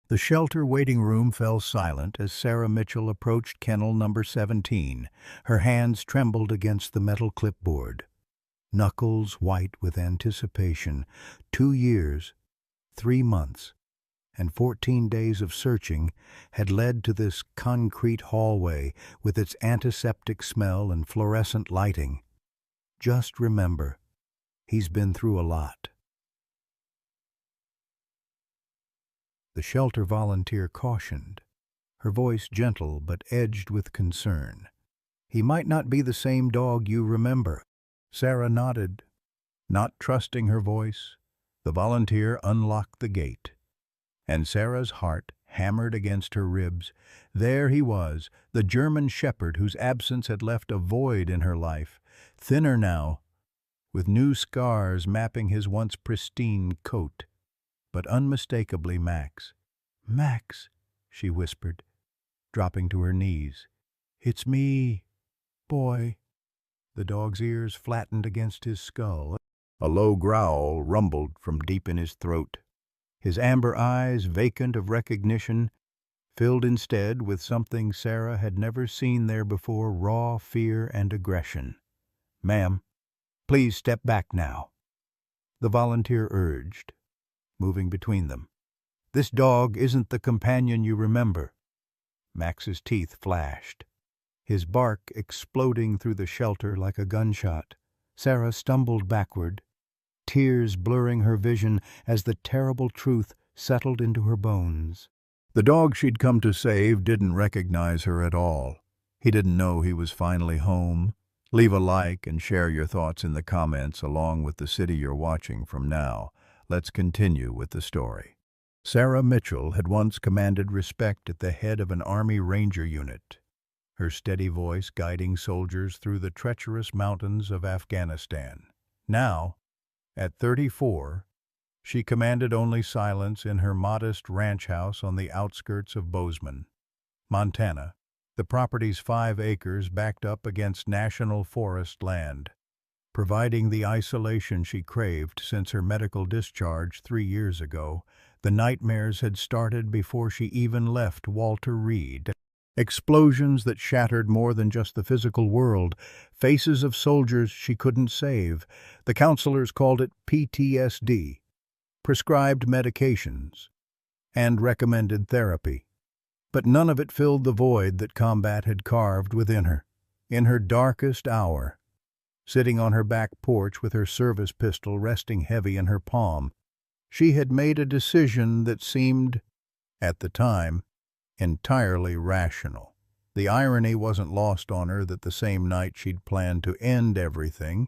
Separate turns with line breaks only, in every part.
The shelter waiting room fell silent as Sarah Mitchell approached kennel number 17. Her hands trembled against the metal clipboard, knuckles white with anticipation. 2 years, 3 months, and 14 days of searching had led to this concrete hallway with its antiseptic smell and fluorescent lighting. Just remember, he's been through a lot. The shelter volunteer cautioned, her voice gentle but edged with concern. He might not be the same dog you remember. Sarah nodded. Not trusting her voice, the volunteer unlocked the gate, and Sarah's heart hammered against her ribs. There he was, the German shepherd whose absence had left a void in her life, thinner now, with new scars mapping his once pristine coat, but unmistakably Max. "Max," she whispered, dropping to her knees. "It's me, boy." The dog's ears flattened against his skull. A low growl rumbled from deep in his throat. His amber eyes, vacant of recognition, filled instead with something Sarah had never seen there before, raw fear and aggression. "Ma'am, please step back now," the volunteer urged, moving between them. "This dog isn't the companion you remember." Max's teeth flashed, his bark exploding through the shelter like a gunshot. Sarah stumbled backward, tears blurring her vision as the terrible truth settled into her bones. The dog she'd come to save didn't recognize her at all. He didn't know he was finally home. Leave a like and share your thoughts in the comments along with the city you're watching from now. Let's continue with the story. Sarah Mitchell had once commanded respect at the head of an Army Ranger unit, her steady voice guiding soldiers through the treacherous mountains of Afghanistan. Now, at 34, she commanded only silence in her modest ranch house on the outskirts of Bozeman, Montana, the property's 5 acres backed up against national forest land, providing the isolation she craved since her medical discharge 3 years ago. The nightmares had started before she even left Walter Reed. Explosions that shattered more than just the physical world, faces of soldiers she couldn't save. The counselors called it PTSD, prescribed medications, and recommended therapy. But none of it filled the void that combat had carved within her. In her darkest hour, sitting on her back porch with her service pistol resting heavy in her palm, she had made a decision that seemed, at the time, entirely rational. The irony wasn't lost on her that the same night she'd planned to end everything,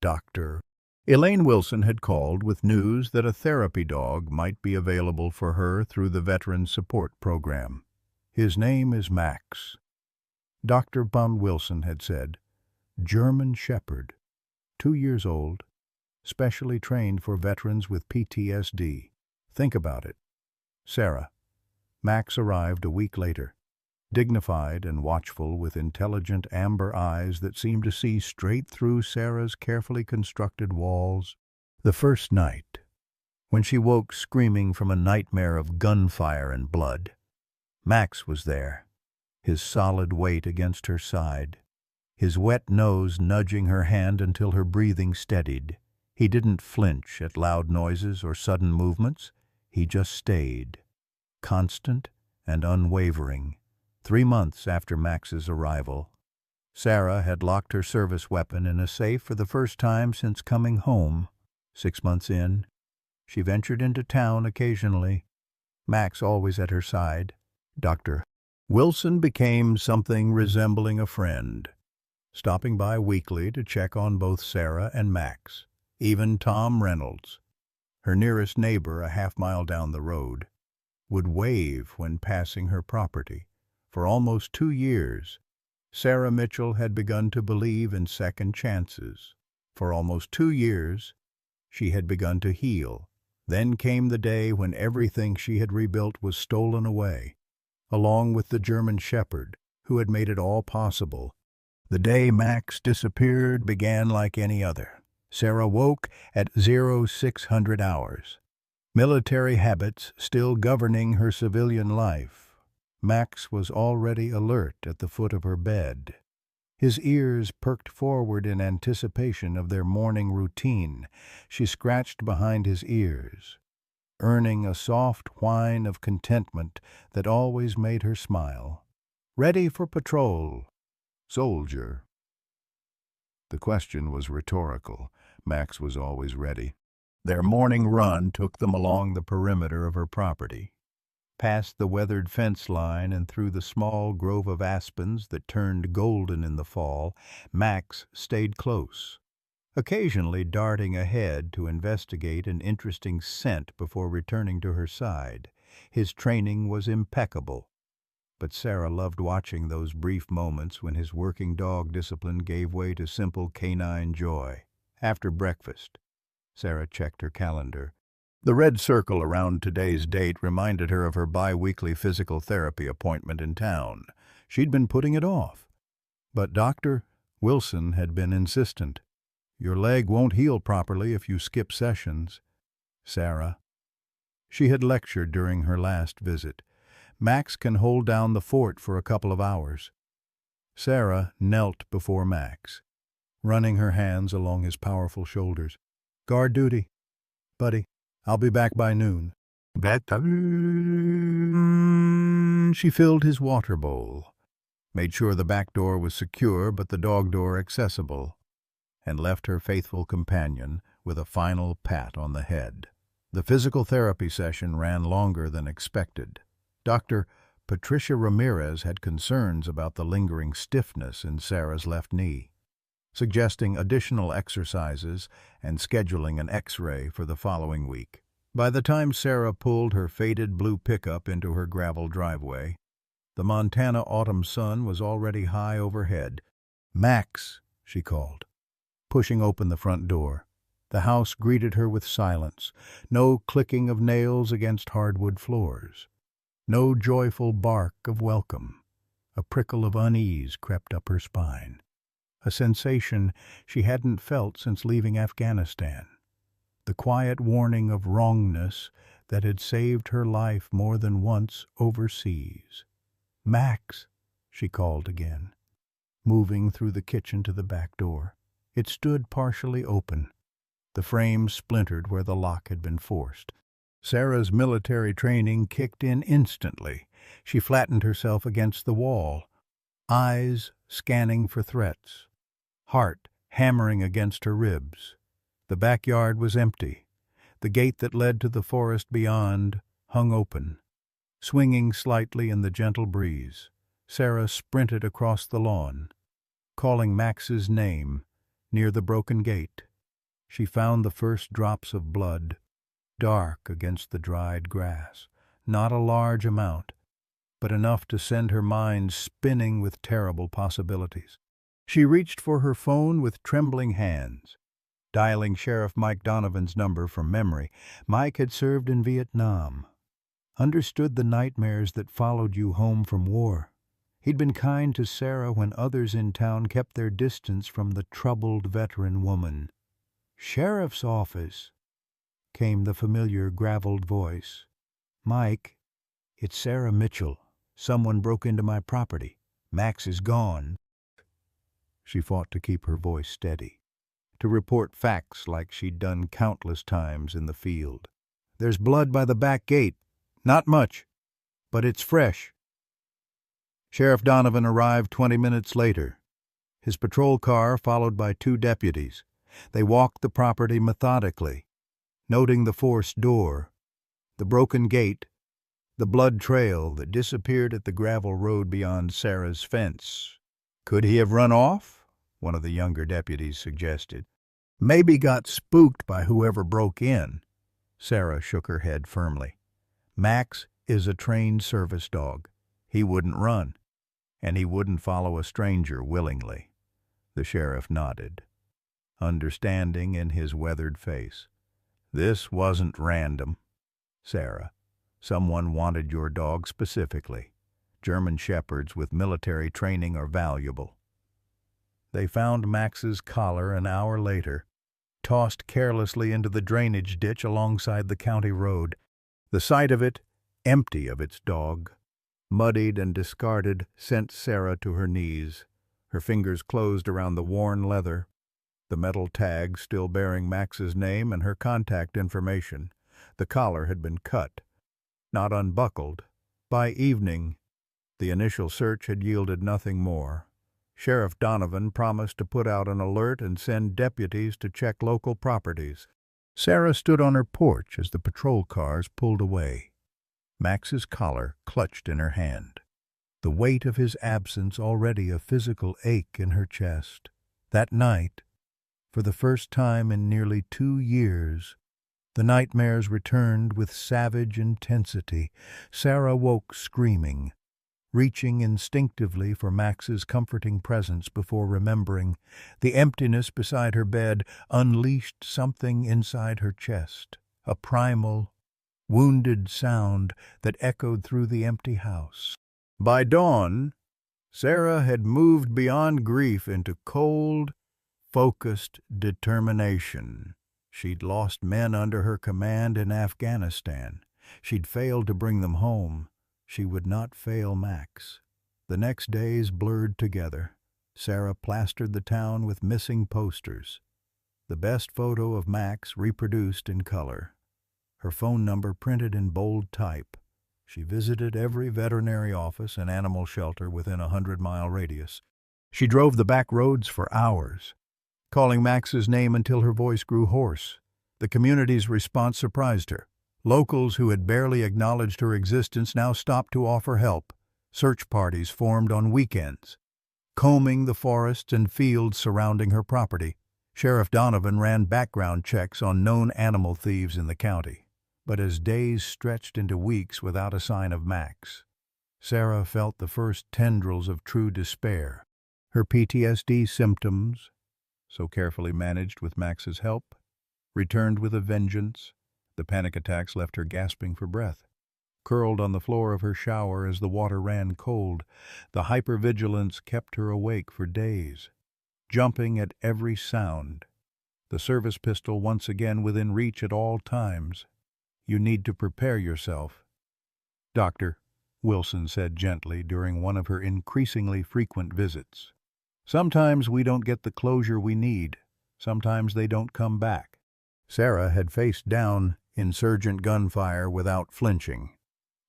Dr. Elaine Wilson had called with news that a therapy dog might be available for her through the Veteran Support Program. "His name is Max," Dr. Bum Wilson had said. "German shepherd, 2 years old, specially trained for veterans with PTSD. Think about it." Sarah. Max arrived a week later, dignified and watchful with intelligent amber eyes that seemed to see straight through Sarah's carefully constructed walls. The first night, when she woke screaming from a nightmare of gunfire and blood, Max was there, his solid weight against her side, his wet nose nudging her hand until her breathing steadied. He didn't flinch at loud noises or sudden movements. He just stayed, constant and unwavering. 3 months after Max's arrival, Sarah had locked her service weapon in a safe for the first time since coming home. 6 months in, she ventured into town occasionally, Max always at her side. Dr. Wilson became something resembling a friend, stopping by weekly to check on both Sarah and Max. Even Tom Reynolds, her nearest neighbor a half-mile down the road, would wave when passing her property. For almost 2 years, Sarah Mitchell had begun to believe in second chances. For almost 2 years, she had begun to heal. Then came the day when everything she had rebuilt was stolen away, along with the German shepherd who had made it all possible. The day Max disappeared began like any other. Sarah woke at 0600 hours, military habits still governing her civilian life. Max was already alert at the foot of her bed. His ears perked forward in anticipation of their morning routine. She scratched behind his ears, earning a soft whine of contentment that always made her smile. "Ready for patrol, soldier." The question was rhetorical. Max was always ready. Their morning run took them along the perimeter of her property, past the weathered fence line and through the small grove of aspens that turned golden in the fall. Max stayed close, occasionally darting ahead to investigate an interesting scent before returning to her side. His training was impeccable, but Sarah loved watching those brief moments when his working dog discipline gave way to simple canine joy. After breakfast, Sarah checked her calendar. The red circle around today's date reminded her of her bi-weekly physical therapy appointment in town. She'd been putting it off, but Dr. Wilson had been insistent. "Your leg won't heal properly if you skip sessions, Sarah." She had lectured during her last visit. "Max can hold down the fort for a couple of hours." Sarah knelt before Max, running her hands along his powerful shoulders. "Guard duty, buddy. I'll be back by noon." She filled his water bowl, made sure the back door was secure but the dog door accessible, and left her faithful companion with a final pat on the head. The physical therapy session ran longer than expected. Dr. Patricia Ramirez had concerns about the lingering stiffness in Sarah's left knee, suggesting additional exercises and scheduling an X-ray for the following week. By the time Sarah pulled her faded blue pickup into her gravel driveway, the Montana autumn sun was already high overhead. "Max," she called, pushing open the front door. The house greeted her with silence, no clicking of nails against hardwood floors, no joyful bark of welcome. A prickle of unease crept up her spine, a sensation she hadn't felt since leaving Afghanistan, the quiet warning of wrongness that had saved her life more than once overseas. "Max," she called again, moving through the kitchen to the back door. It stood partially open, the frame splintered where the lock had been forced. Sarah's military training kicked in instantly. She flattened herself against the wall, eyes scanning for threats, heart hammering against her ribs. The backyard was empty. The gate that led to the forest beyond hung open, swinging slightly in the gentle breeze. Sarah sprinted across the lawn, calling Max's name near the broken gate. She found the first drops of blood, dark against the dried grass. Not a large amount, but enough to send her mind spinning with terrible possibilities. She reached for her phone with trembling hands, dialing Sheriff Mike Donovan's number from memory. Mike had served in Vietnam, understood the nightmares that followed you home from war. He'd been kind to Sarah when others in town kept their distance from the troubled veteran woman. "Sheriff's office," came the familiar graveled voice. "Mike, it's Sarah Mitchell. Someone broke into my property. Max is gone." She fought to keep her voice steady, to report facts like she'd done countless times in the field. "There's blood by the back gate. Not much, but it's fresh." Sheriff Donovan arrived 20 minutes later, his patrol car followed by 2 deputies. They walked the property methodically, noting the forced door, the broken gate, the blood trail that disappeared at the gravel road beyond Sarah's fence. "Could he have run off?" one of the younger deputies suggested. "Maybe got spooked by whoever broke in." Sarah shook her head firmly. "Max is a trained service dog. He wouldn't run, and he wouldn't follow a stranger willingly." The sheriff nodded, understanding in his weathered face. "This wasn't random, Sarah. Someone wanted your dog specifically. German shepherds with military training are valuable." They found Max's collar an hour later, tossed carelessly into the drainage ditch alongside the county road. The sight of it, empty of its dog, muddied and discarded, sent Sarah to her knees. Her fingers closed around the worn leather, the metal tag still bearing Max's name and her contact information. The collar had been cut, not unbuckled. By evening, the initial search had yielded nothing more. Sheriff Donovan promised to put out an alert and send deputies to check local properties. Sarah stood on her porch as the patrol cars pulled away, Max's collar clutched in her hand, the weight of his absence already a physical ache in her chest. That night, for the first time in nearly 2 years, the nightmares returned with savage intensity. Sarah woke screaming, reaching instinctively for Max's comforting presence before remembering. The emptiness beside her bed unleashed something inside her chest, a primal, wounded sound that echoed through the empty house. By dawn, Sarah had moved beyond grief into cold, focused determination. She'd lost men under her command in Afghanistan. She'd failed to bring them home. She would not fail Max. The next days blurred together. Sarah plastered the town with missing posters. The best photo of Max reproduced in color. Her phone number printed in bold type. She visited every veterinary office and animal shelter within a 100-mile radius. She drove the back roads for hours, calling Max's name until her voice grew hoarse. The community's response surprised her. Locals who had barely acknowledged her existence now stopped to offer help. Search parties formed on weekends, combing the forests and fields surrounding her property. Sheriff Donovan ran background checks on known animal thieves in the county. But as days stretched into weeks without a sign of Max, Sarah felt the first tendrils of true despair. Her PTSD symptoms, so carefully managed with Max's help, returned with a vengeance. The panic attacks left her gasping for breath. Curled on the floor of her shower as the water ran cold, the hypervigilance kept her awake for days, jumping at every sound. The service pistol once again within reach at all times. "You need to prepare yourself, Doctor," Wilson said gently during one of her increasingly frequent visits. "Sometimes we don't get the closure we need. Sometimes they don't come back." Sarah had faced down insurgent gunfire without flinching.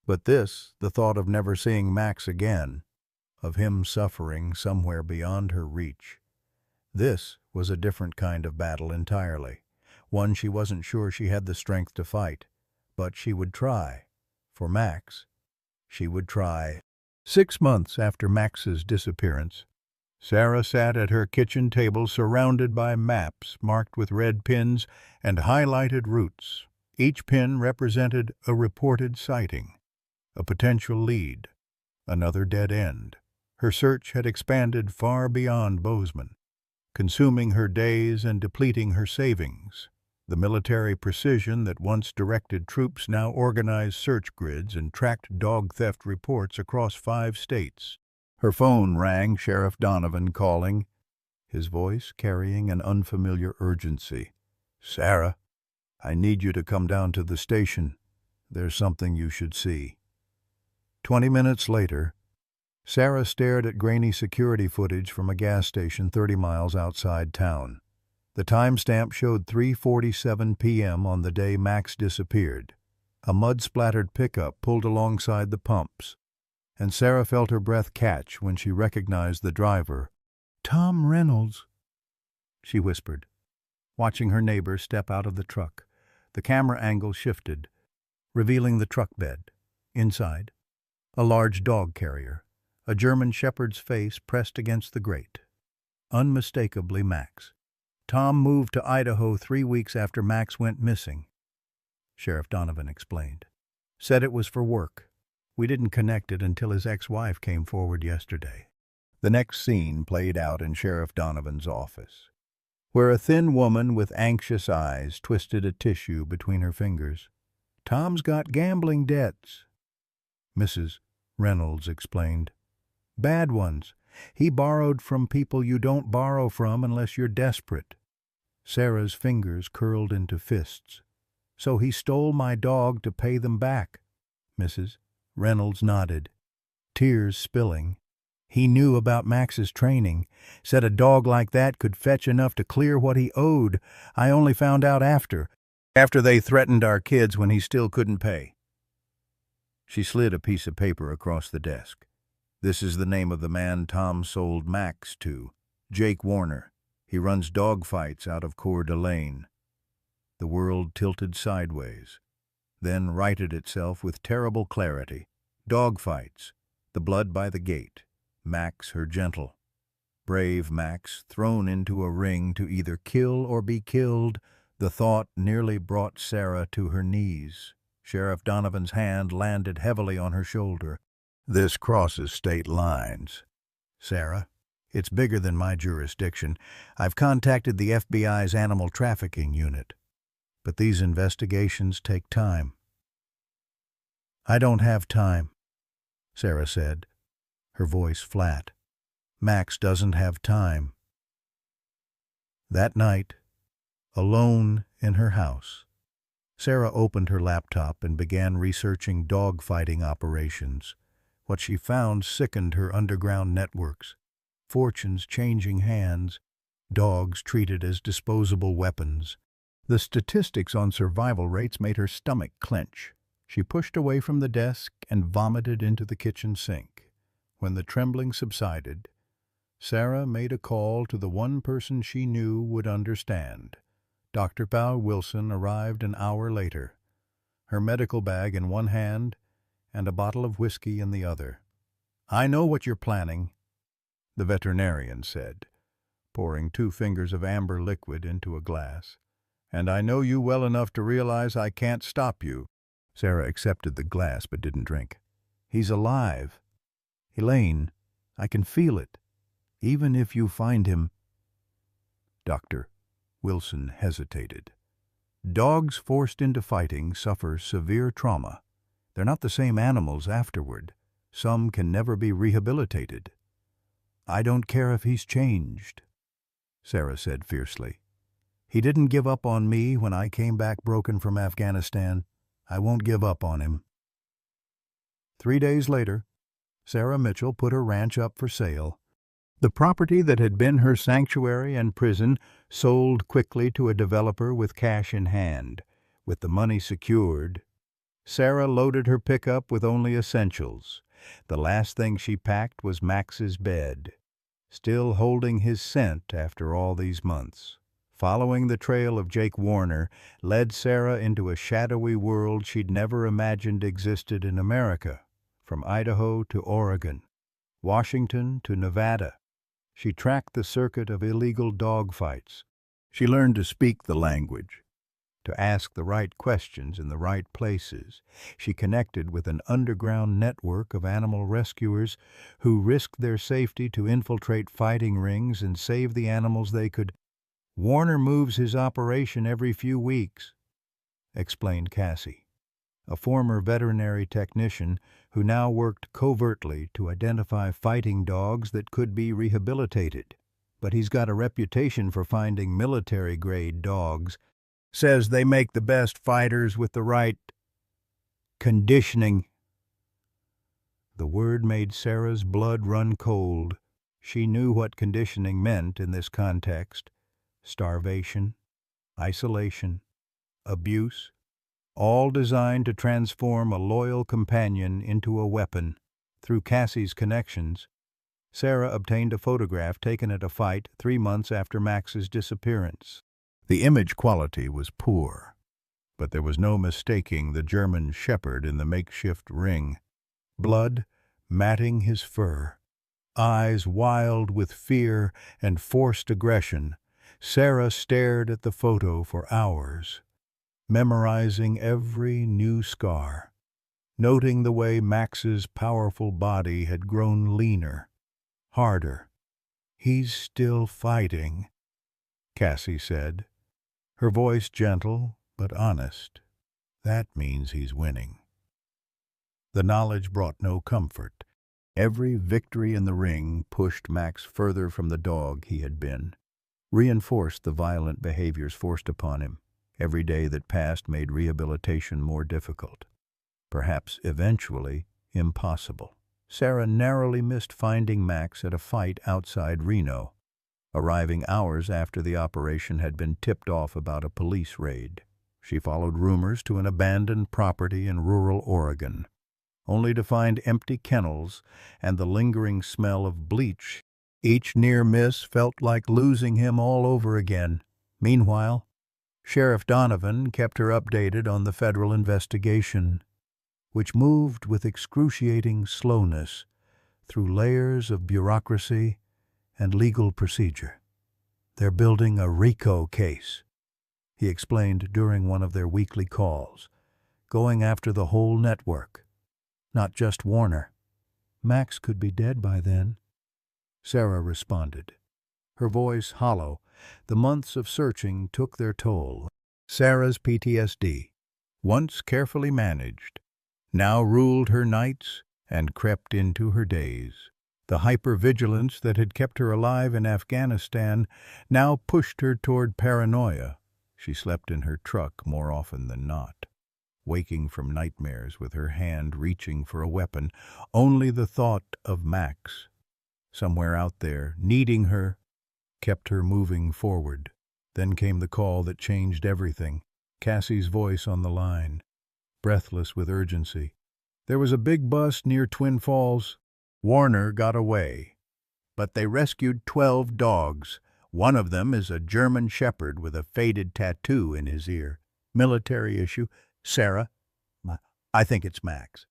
But this, the thought of never seeing Max again, of him suffering somewhere beyond her reach, this was a different kind of battle entirely, one she wasn't sure she had the strength to fight. But she would try. For Max, she would try. 6 months after Max's disappearance, Sarah sat at her kitchen table surrounded by maps marked with red pins and highlighted routes. Each pin represented a reported sighting, a potential lead, another dead end. Her search had expanded far beyond Bozeman, consuming her days and depleting her savings. The military precision that once directed troops now organized search grids and tracked dog theft reports across 5 states. Her phone rang, Sheriff Donovan calling, his voice carrying an unfamiliar urgency. "Sarah, I need you to come down to the station. There's something you should see." 20 minutes later, Sarah stared at grainy security footage from a gas station 30 miles outside town. The timestamp showed 3:47 p.m. on the day Max disappeared. A mud-splattered pickup pulled alongside the pumps, and Sarah felt her breath catch when she recognized the driver. "Tom Reynolds," she whispered, watching her neighbor step out of the truck. The camera angle shifted, revealing the truck bed. Inside, a large dog carrier, a German shepherd's face pressed against the grate. Unmistakably Max. "Tom moved to Idaho 3 weeks after Max went missing," Sheriff Donovan explained. "Said it was for work. We didn't connect it until his ex-wife came forward yesterday." The next scene played out in Sheriff Donovan's office, where a thin woman with anxious eyes twisted a tissue between her fingers. "Tom's got gambling debts," Mrs. Reynolds explained. "Bad ones. He borrowed from people you don't borrow from unless you're desperate. Sarah's fingers curled into fists. "So he stole my dog to pay them back." Mrs. Reynolds nodded, tears spilling. "He knew about Max's training, said a dog like that could fetch enough to clear what he owed. I only found out after they threatened our kids when he still couldn't pay." She slid a piece of paper across the desk. "This is the name of the man Tom sold Max to, Jake Warner. He runs dog fights out of Coeur d'Alene." The world tilted sideways, then righted itself with terrible clarity. Dog fights, the blood by the gate, Max her gentle. Brave Max thrown into a ring to either kill or be killed. The thought nearly brought Sarah to her knees. Sheriff Donovan's hand landed heavily on her shoulder. "This crosses state lines, Sarah. It's bigger than my jurisdiction. I've contacted the FBI's animal trafficking unit. But these investigations take time." "I don't have time," Sarah said, her voice flat. "Max doesn't have time." That night, alone in her house, Sarah opened her laptop and began researching dog-fighting operations. What she found sickened her underground networks. Fortunes changing hands, dogs treated as disposable weapons. The statistics on survival rates made her stomach clench. She pushed away from the desk and vomited into the kitchen sink. When the trembling subsided, Sarah made a call to the one person she knew would understand. Dr. Powell Wilson arrived an hour later, her medical bag in one hand and a bottle of whiskey in the other. "I know what you're planning," the veterinarian said, pouring 2 fingers of amber liquid into a glass. "And I know you well enough to realize I can't stop you." Sarah accepted the glass but didn't drink. "He's alive. Elaine, I can feel it. Even if you find him—" Dr. Wilson hesitated. "Dogs forced into fighting suffer severe trauma. They're not the same animals afterward. Some can never be rehabilitated." "I don't care if he's changed," Sarah said fiercely. "He didn't give up on me when I came back broken from Afghanistan. I won't give up on him." 3 days later, Sarah Mitchell put her ranch up for sale. The property that had been her sanctuary and prison sold quickly to a developer with cash in hand. With the money secured, Sarah loaded her pickup with only essentials. The last thing she packed was Max's bed, still holding his scent after all these months. Following the trail of Jake Warner led Sarah into a shadowy world she'd never imagined existed in America. From Idaho to Oregon, Washington to Nevada, she tracked the circuit of illegal dog fights. She learned to speak the language, to ask the right questions in the right places. She connected with an underground network of animal rescuers who risked their safety to infiltrate fighting rings and save the animals they could. "Warner moves his operation every few weeks," explained Cassie, a former veterinary technician who now worked covertly to identify fighting dogs that could be rehabilitated. "But he's got a reputation for finding military-grade dogs. Says they make the best fighters with the right conditioning." The word made Sarah's blood run cold. She knew what conditioning meant in this context. Starvation, isolation, abuse, all designed to transform a loyal companion into a weapon. Through Cassie's connections, Sarah obtained a photograph taken at a fight 3 months after Max's disappearance. The image quality was poor, but there was no mistaking the German shepherd in the makeshift ring. Blood matting his fur, eyes wild with fear and forced aggression, Sarah stared at the photo for hours, memorizing every new scar, noting the way Max's powerful body had grown leaner, harder. "He's still fighting," Cassie said, her voice gentle but honest. "That means he's winning." The knowledge brought no comfort. Every victory in the ring pushed Max further from the dog he had been. reinforced the violent behaviors forced upon him. Every day that passed made rehabilitation more difficult, perhaps eventually impossible. Sarah narrowly missed finding Max at a fight outside Reno, arriving hours after the operation had been tipped off about a police raid. She followed rumors to an abandoned property in rural Oregon, only to find empty kennels and the lingering smell of bleach. Each near miss felt like losing him all over again. Meanwhile, Sheriff Donovan kept her updated on the federal investigation, which moved with excruciating slowness through layers of bureaucracy and legal procedure. "They're building a RICO case," he explained during one of their weekly calls, "going after the whole network, not just Warner." "Max could be dead by then," Sarah responded, her voice hollow. The months of searching took their toll. Sarah's PTSD, once carefully managed, now ruled her nights and crept into her days. The hypervigilance that had kept her alive in Afghanistan now pushed her toward paranoia. She slept in her truck more often than not, waking from nightmares with her hand reaching for a weapon. Only the thought of Max, somewhere out there, needing her, kept her moving forward. Then came the call that changed everything. Cassie's voice on the line, breathless with urgency. "There was a big bust near Twin Falls. Warner got away, but they rescued 12 dogs. One of them is a German shepherd with a faded tattoo in his ear. Military issue. Sarah, I think it's Max."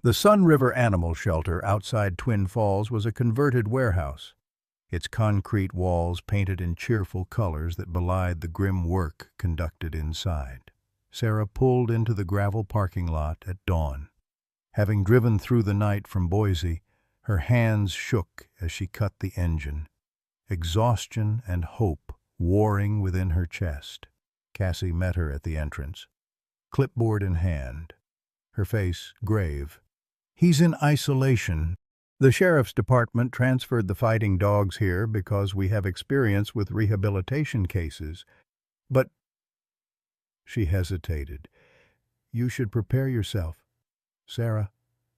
The Sun River Animal Shelter outside Twin Falls was a converted warehouse, its concrete walls painted in cheerful colors that belied the grim work conducted inside. Sarah pulled into the gravel parking lot at dawn. Having driven through the night from Boise, her hands shook as she cut the engine, exhaustion and hope warring within her chest. Cassie met her at the entrance, clipboard in hand, her face grave. "He's in isolation. The sheriff's department transferred the fighting dogs here because we have experience with rehabilitation cases. But—" She hesitated. "You should prepare yourself, Sarah.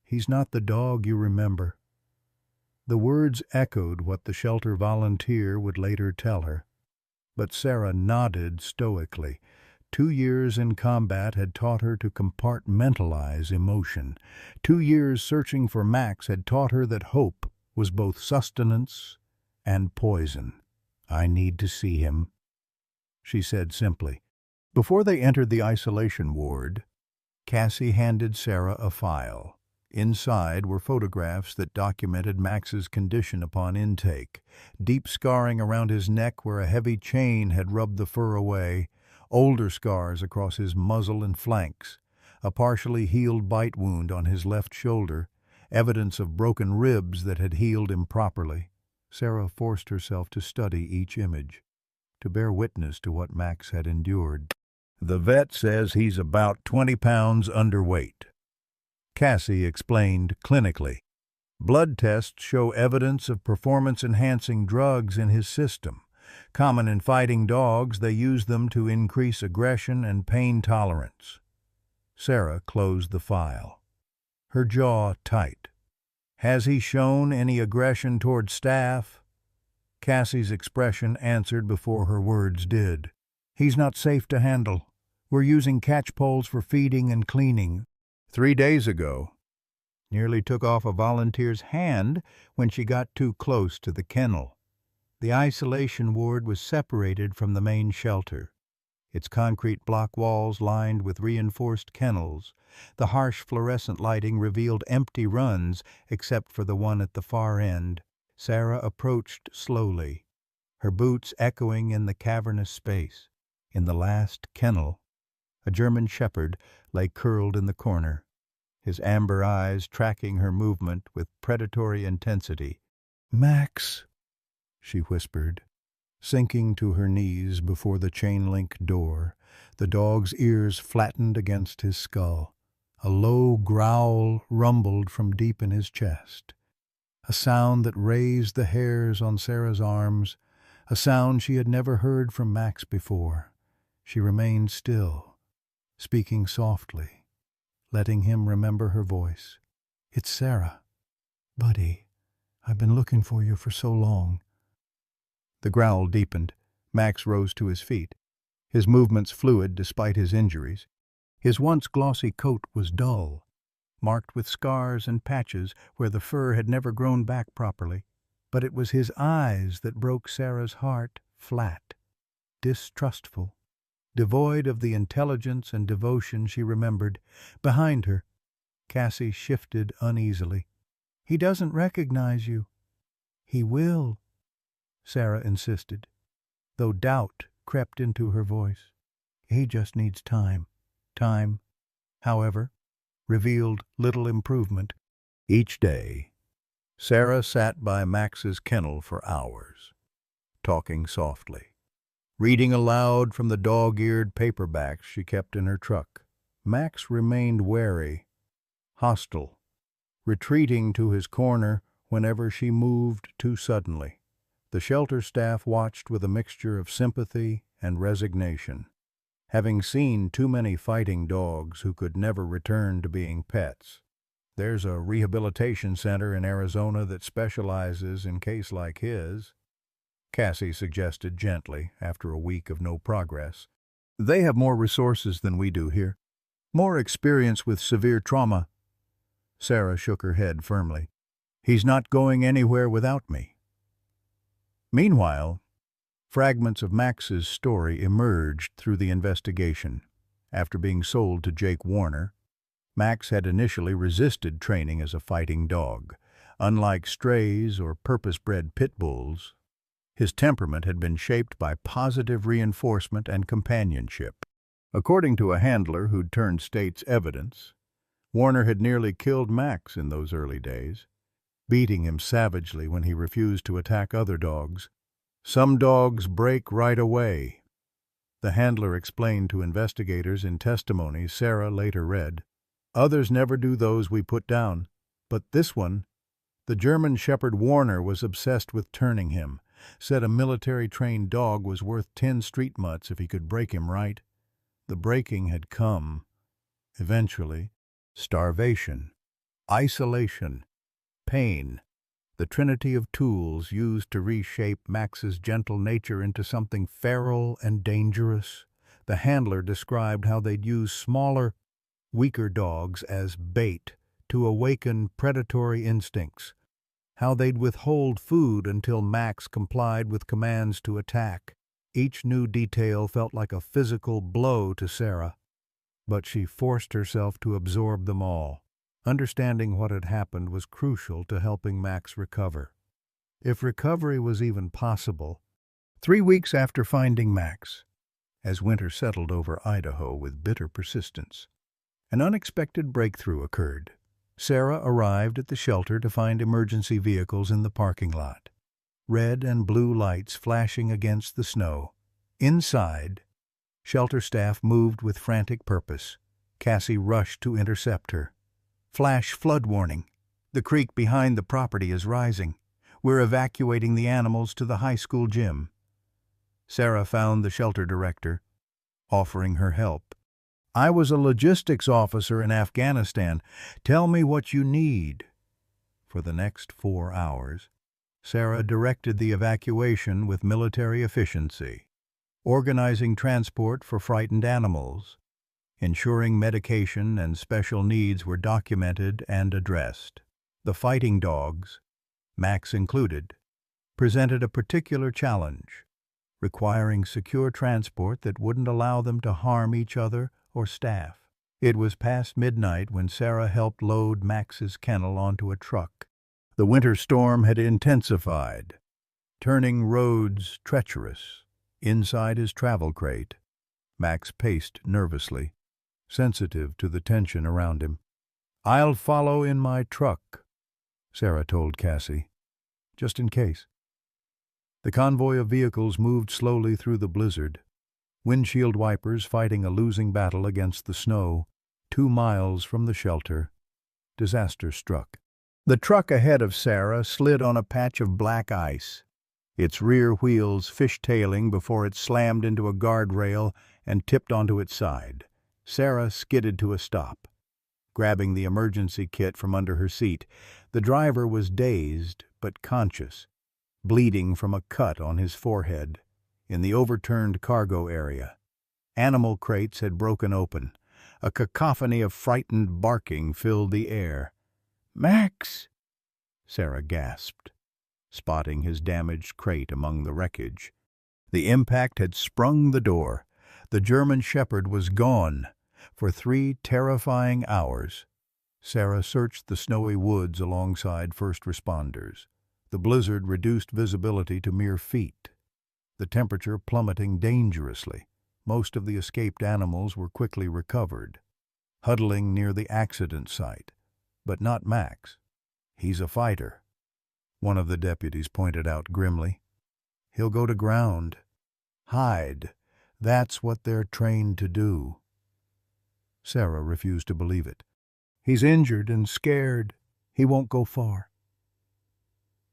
He's not the dog you remember." The words echoed what the shelter volunteer would later tell her. But Sarah nodded stoically. 2 years in combat had taught her to compartmentalize emotion. 2 years searching for Max had taught her that hope was both sustenance and poison. "I need to see him," she said simply. Before they entered the isolation ward, Cassie handed Sarah a file. Inside were photographs that documented Max's condition upon intake. Deep scarring around his neck where a heavy chain had rubbed the fur away, older scars across his muzzle and flanks, a partially healed bite wound on his left shoulder, evidence of broken ribs that had healed improperly. Sarah forced herself to study each image, to bear witness to what Max had endured. "The vet says he's about 20 pounds underweight," Cassie explained clinically. "Blood tests show evidence of performance-enhancing drugs in his system. Common in fighting dogs, they use them to increase aggression and pain tolerance." Sarah closed the file, her jaw tight. "Has he shown any aggression toward staff?" Cassie's expression answered before her words did. "He's not safe to handle. We're using catch poles for feeding and cleaning. 3 days ago, nearly took off a volunteer's hand when she got too close to the kennel." The isolation ward was separated from the main shelter, its concrete block walls lined with reinforced kennels. The harsh fluorescent lighting revealed empty runs except for the one at the far end. Sarah approached slowly, her boots echoing in the cavernous space. In the last kennel, a German shepherd lay curled in the corner, his amber eyes tracking her movement with predatory intensity. "Max," she whispered, sinking to her knees before the chain-link door, the dog's ears flattened against his skull. A low growl rumbled from deep in his chest, a sound that raised the hairs on Sarah's arms, a sound she had never heard from Max before. She remained still, speaking softly, letting him remember her voice. "It's Sarah. Buddy, I've been looking for you for so long." The growl deepened. Max rose to his feet, his movements fluid despite his injuries. His once glossy coat was dull, marked with scars and patches where the fur had never grown back properly. But it was his eyes that broke Sarah's heart, flat, distrustful, devoid of the intelligence and devotion she remembered. Behind her, Cassie shifted uneasily. "He doesn't recognize you." "He will," Sarah insisted, though doubt crept into her voice. "He just needs time." Time, however, revealed little improvement. Each day, Sarah sat by Max's kennel for hours, talking softly, reading aloud from the dog-eared paperbacks she kept in her truck. Max remained wary, hostile, retreating to his corner whenever she moved too suddenly. The shelter staff watched with a mixture of sympathy and resignation, having seen too many fighting dogs who could never return to being pets. "There's a rehabilitation center in Arizona that specializes in cases like his," Cassie suggested gently after a week of no progress. "They have more resources than we do here, more experience with severe trauma." Sarah shook her head firmly. "He's not going anywhere without me." Meanwhile, fragments of Max's story emerged through the investigation. After being sold to Jake Warner, Max had initially resisted training as a fighting dog. Unlike strays or purpose-bred pit bulls, his temperament had been shaped by positive reinforcement and companionship. According to a handler who'd turned state's evidence, Warner had nearly killed Max in those early days, beating him savagely when he refused to attack other dogs. "Some dogs break right away," the handler explained to investigators in testimony Sarah later read. "Others never do those we put down. But this one, the German Shepherd Warner, was obsessed with turning him. Said a military-trained dog was worth 10 street mutts if he could break him right." The breaking had come. Eventually, starvation, isolation, pain, the trinity of tools used to reshape Max's gentle nature into something feral and dangerous. The handler described how they'd use smaller, weaker dogs as bait to awaken predatory instincts, how they'd withhold food until Max complied with commands to attack. Each new detail felt like a physical blow to Sarah, but she forced herself to absorb them all. Understanding what had happened was crucial to helping Max recover, if recovery was even possible. 3 weeks after finding Max, as winter settled over Idaho with bitter persistence, an unexpected breakthrough occurred. Sarah arrived at the shelter to find emergency vehicles in the parking lot, red and blue lights flashing against the snow. Inside, shelter staff moved with frantic purpose. Cassie rushed to intercept her. "Flash flood warning. The creek behind the property is rising. We're evacuating the animals to the high school gym." Sarah found the shelter director, offering her help. "I was a logistics officer in Afghanistan. Tell me what you need." For the next 4 hours, Sarah directed the evacuation with military efficiency, organizing transport for frightened animals, ensuring medication and special needs were documented and addressed. The fighting dogs, Max included, presented a particular challenge, requiring secure transport that wouldn't allow them to harm each other or staff. It was past midnight when Sarah helped load Max's kennel onto a truck. The winter storm had intensified, turning roads treacherous. Inside his travel crate, Max paced nervously, sensitive to the tension around him. "I'll follow in my truck," Sarah told Cassie, "just in case." The convoy of vehicles moved slowly through the blizzard, windshield wipers fighting a losing battle against the snow. 2 miles from the shelter, disaster struck. The truck ahead of Sarah slid on a patch of black ice, its rear wheels fishtailing before it slammed into a guardrail and tipped onto its side. Sarah skidded to a stop, grabbing the emergency kit from under her seat. The driver was dazed but conscious, bleeding from a cut on his forehead in the overturned cargo area. Animal crates had broken open. A cacophony of frightened barking filled the air. "Max!" Sarah gasped, spotting his damaged crate among the wreckage. The impact had sprung the door. The German Shepherd was gone. For 3 terrifying hours, Sarah searched the snowy woods alongside first responders. The blizzard reduced visibility to mere feet, the temperature plummeting dangerously. Most of the escaped animals were quickly recovered, huddling near the accident site. But not Max. "He's a fighter," one of the deputies pointed out grimly. "He'll go to ground. Hide. That's what they're trained to do." Sarah refused to believe it. "He's injured and scared. He won't go far."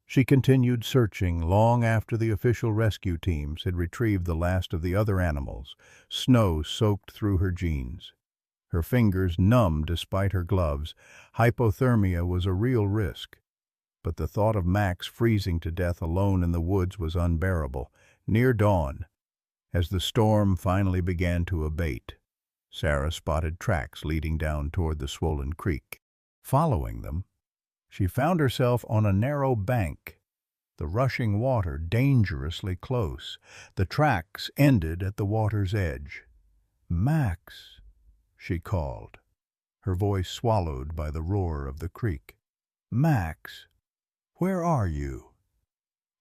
She continued searching long after the official rescue teams had retrieved the last of the other animals, snow soaked through her jeans. Her fingers numb despite her gloves. Hypothermia was a real risk. But the thought of Max freezing to death alone in the woods was unbearable. Near dawn, as the storm finally began to abate, Sarah spotted tracks leading down toward the swollen creek. Following them, she found herself on a narrow bank, the rushing water dangerously close. The tracks ended at the water's edge. "Max," she called, her voice swallowed by the roar of the creek. "Max, where are you?"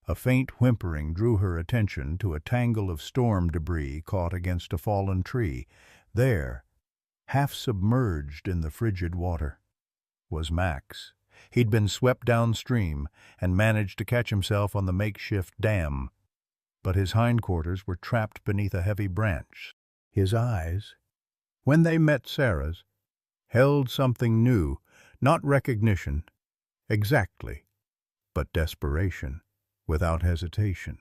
A faint whimpering drew her attention to a tangle of storm debris caught against a fallen tree. There, half submerged in the frigid water, was Max. He'd been swept downstream and managed to catch himself on the makeshift dam, but his hindquarters were trapped beneath a heavy branch. His eyes, when they met Sarah's, held something new, not recognition, exactly, but desperation, without hesitation.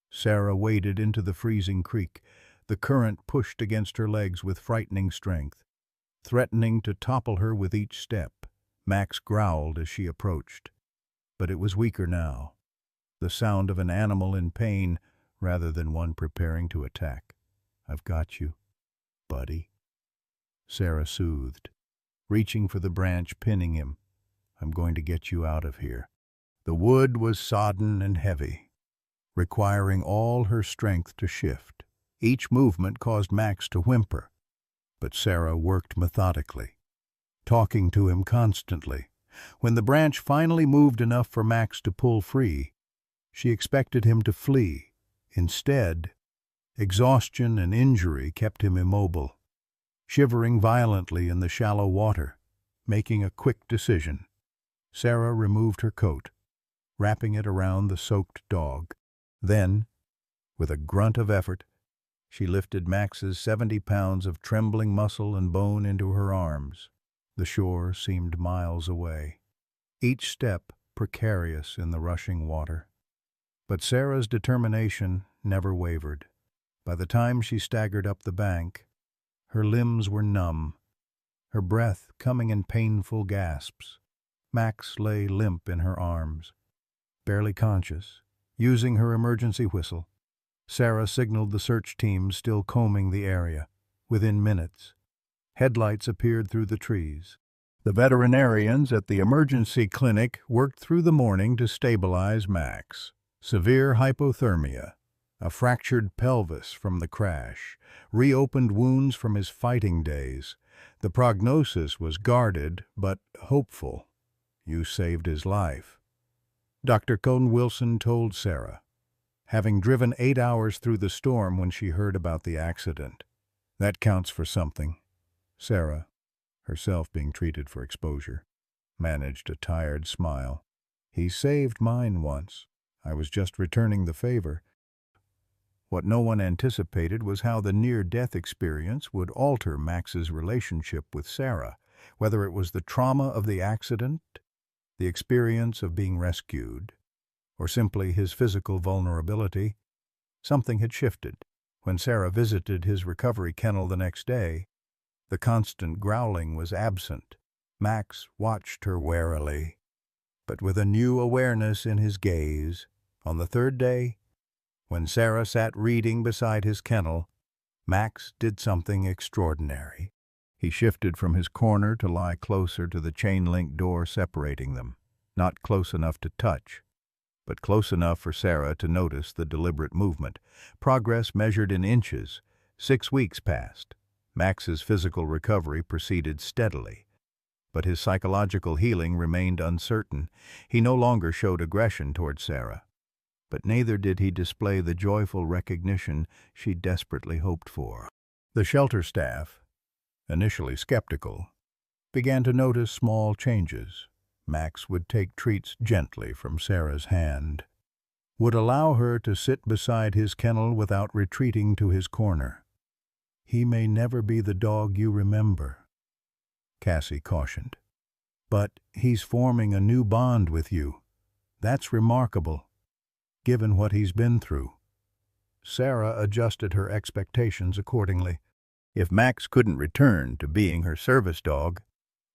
Sarah waded into the freezing creek. The current pushed against her legs with frightening strength, threatening to topple her with each step. Max growled as she approached, but it was weaker now, the sound of an animal in pain rather than one preparing to attack. "I've got you, buddy," Sarah soothed, reaching for the branch pinning him. "I'm going to get you out of here." The wood was sodden and heavy, requiring all her strength to shift. Each movement caused Max to whimper, but Sarah worked methodically, talking to him constantly. When the branch finally moved enough for Max to pull free, she expected him to flee. Instead, exhaustion and injury kept him immobile, shivering violently in the shallow water, making a quick decision. Sarah removed her coat, wrapping it around the soaked dog. Then, with a grunt of effort, she lifted Max's 70 pounds of trembling muscle and bone into her arms. The shore seemed miles away, each step precarious in the rushing water. But Sarah's determination never wavered. By the time she staggered up the bank, her limbs were numb, her breath coming in painful gasps. Max lay limp in her arms, barely conscious. Using her emergency whistle, Sarah signaled the search teams still combing the area. Within minutes, headlights appeared through the trees. The veterinarians at the emergency clinic worked through the morning to stabilize Max. Severe hypothermia, a fractured pelvis from the crash, reopened wounds from his fighting days. The prognosis was guarded but hopeful. "You saved his life," Dr. Cohn Wilson told Sarah, having driven 8 hours through the storm when she heard about the accident. "That counts for something." Sarah, herself being treated for exposure, managed a tired smile. "He saved mine once. I was just returning the favor." What no one anticipated was how the near-death experience would alter Max's relationship with Sarah, whether it was the trauma of the accident, the experience of being rescued, or simply his physical vulnerability. Something had shifted. When Sarah visited his recovery kennel the next day, the constant growling was absent. Max watched her warily, but with a new awareness in his gaze. On the third day, when Sarah sat reading beside his kennel, Max did something extraordinary. He shifted from his corner to lie closer to the chain-link door separating them, not close enough to touch, but close enough for Sarah to notice the deliberate movement. Progress measured in inches. 6 weeks passed. Max's physical recovery proceeded steadily, but his psychological healing remained uncertain. He no longer showed aggression toward Sarah, but neither did he display the joyful recognition she desperately hoped for. The shelter staff, initially skeptical, began to notice small changes. Max would take treats gently from Sarah's hand, would allow her to sit beside his kennel without retreating to his corner. "He may never be the dog you remember," Cassie cautioned, "but he's forming a new bond with you. That's remarkable, given what he's been through." Sarah adjusted her expectations accordingly. If Max couldn't return to being her service dog,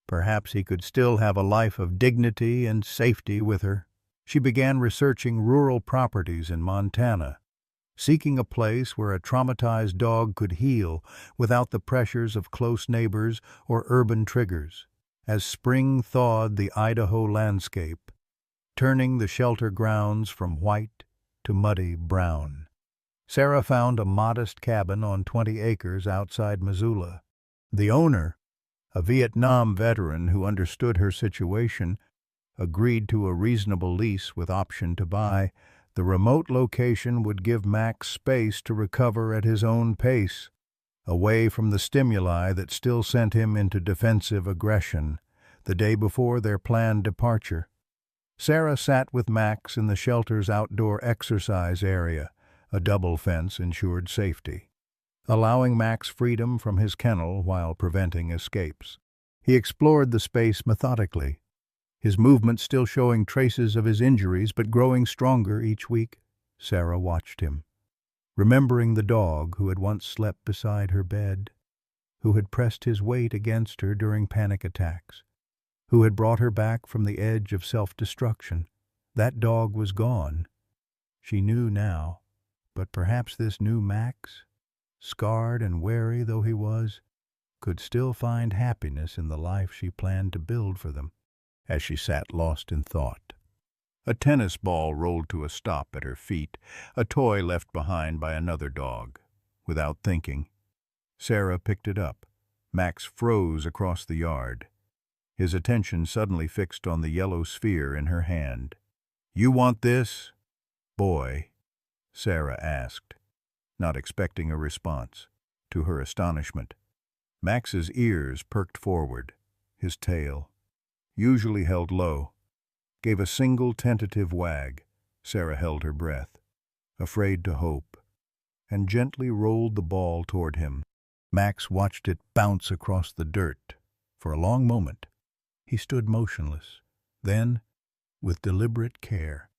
perhaps he could still have a life of dignity and safety with her. She began researching rural properties in Montana, seeking a place where a traumatized dog could heal without the pressures of close neighbors or urban triggers. As spring thawed the Idaho landscape, turning the shelter grounds from white to muddy brown, Sarah found a modest cabin on 20 acres outside Missoula. The owner, a Vietnam veteran who understood her situation, agreed to a reasonable lease with option to buy. The remote location would give Max space to recover at his own pace, away from the stimuli that still sent him into defensive aggression. The day before their planned departure, Sarah sat with Max in the shelter's outdoor exercise area. A double fence ensured safety, allowing Max freedom from his kennel while preventing escapes. He explored the space methodically, his movements still showing traces of his injuries but growing stronger each week. Sarah watched him, remembering the dog who had once slept beside her bed, who had pressed his weight against her during panic attacks, who had brought her back from the edge of self-destruction. That dog was gone. She knew now, but perhaps this new Max, scarred and wary though he was, could still find happiness in the life she planned to build for them. As she sat lost in thought, a tennis ball rolled to a stop at her feet, a toy left behind by another dog. Without thinking, Sarah picked it up. Max froze across the yard, his attention suddenly fixed on the yellow sphere in her hand. "You want this, boy?" Sarah asked, not expecting a response. To her astonishment, Max's ears perked forward. His tail, usually held low, gave a single tentative wag. Sarah held her breath, afraid to hope, and gently rolled the ball toward him. Max watched it bounce across the dirt. For a long moment, he stood motionless. Then, with deliberate care,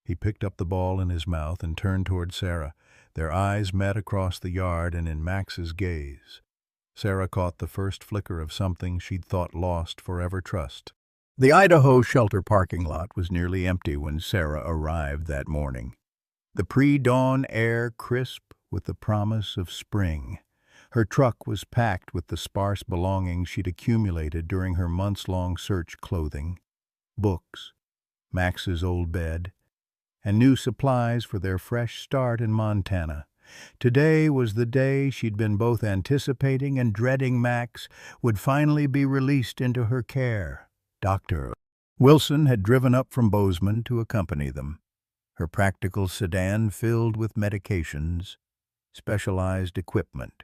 he picked up the ball in his mouth and turned toward Sarah. Their eyes met across the yard, and in Max's gaze, Sarah caught the first flicker of something she'd thought lost forever: trust. The Idaho shelter parking lot was nearly empty when Sarah arrived that morning. The pre-dawn air crisp with the promise of spring. Her truck was packed with the sparse belongings she'd accumulated during her months-long search: clothing, books, Max's old bed, and new supplies for their fresh start in Montana. Today was the day she'd been both anticipating and dreading. Max would finally be released into her care. Dr. Wilson had driven up from Bozeman to accompany them, her practical sedan filled with medications, specialized equipment,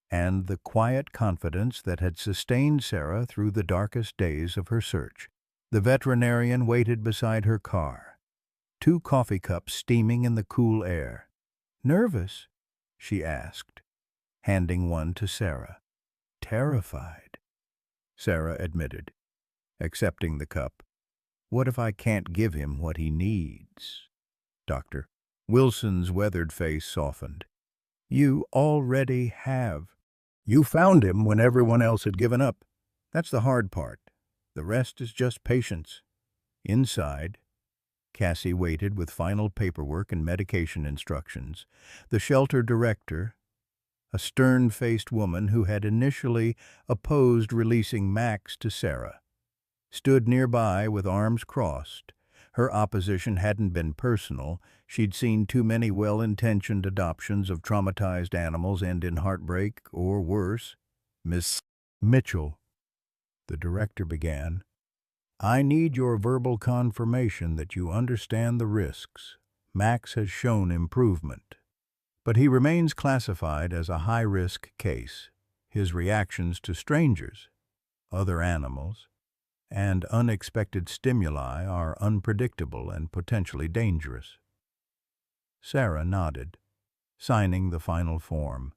and the quiet confidence that had sustained Sarah through the darkest days of her search. The veterinarian waited beside her car, 2 coffee cups steaming in the cool air. "Nervous?" she asked, handing one to Sarah. "Terrified," Sarah admitted, accepting the cup. "What if I can't give him what he needs?" Doctor. Wilson's weathered face softened. You already have. You found him when everyone else had given up. That's the hard part. The rest is just patience. Inside, Cassie waited with final paperwork and medication instructions. The shelter director, a stern-faced woman who had initially opposed releasing Max to Sarah, stood nearby with arms crossed. Her opposition hadn't been personal. She'd seen too many well-intentioned adoptions of traumatized animals end in heartbreak or worse. Miss Mitchell, the director began, I need your verbal confirmation that you understand the risks. Max has shown improvement, but he remains classified as a high-risk case. His reactions to strangers, other animals, and unexpected stimuli are unpredictable and potentially dangerous. Sarah nodded, signing the final form.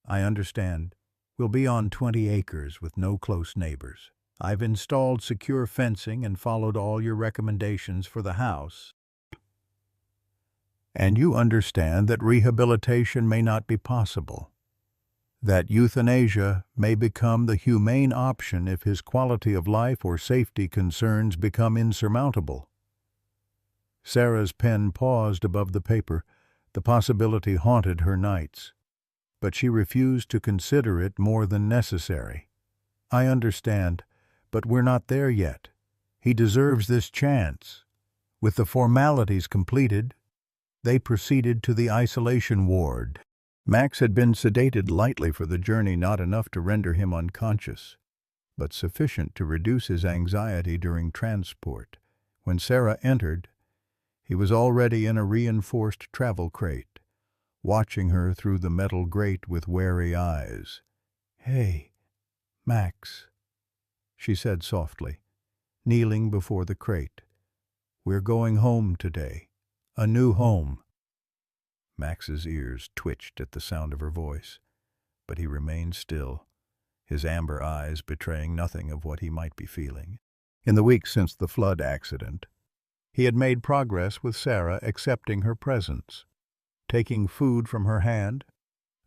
I understand. We'll be on 20 acres with no close neighbors. I've installed secure fencing and followed all your recommendations for the house. And you understand that rehabilitation may not be possible, that euthanasia may become the humane option if his quality of life or safety concerns become insurmountable. Sarah's pen paused above the paper. The possibility haunted her nights, but she refused to consider it more than necessary. I understand, but we're not there yet. He deserves this chance. With the formalities completed, they proceeded to the isolation ward. Max had been sedated lightly for the journey, not enough to render him unconscious, but sufficient to reduce his anxiety during transport. When Sarah entered, he was already in a reinforced travel crate, watching her through the metal grate with wary eyes. Hey, Max, she said softly, kneeling before the crate. We're going home today. A new home. Max's ears twitched at the sound of her voice, but he remained still, his amber eyes betraying nothing of what he might be feeling. In the weeks since the flood accident, he had made progress with Sarah, accepting her presence, taking food from her hand,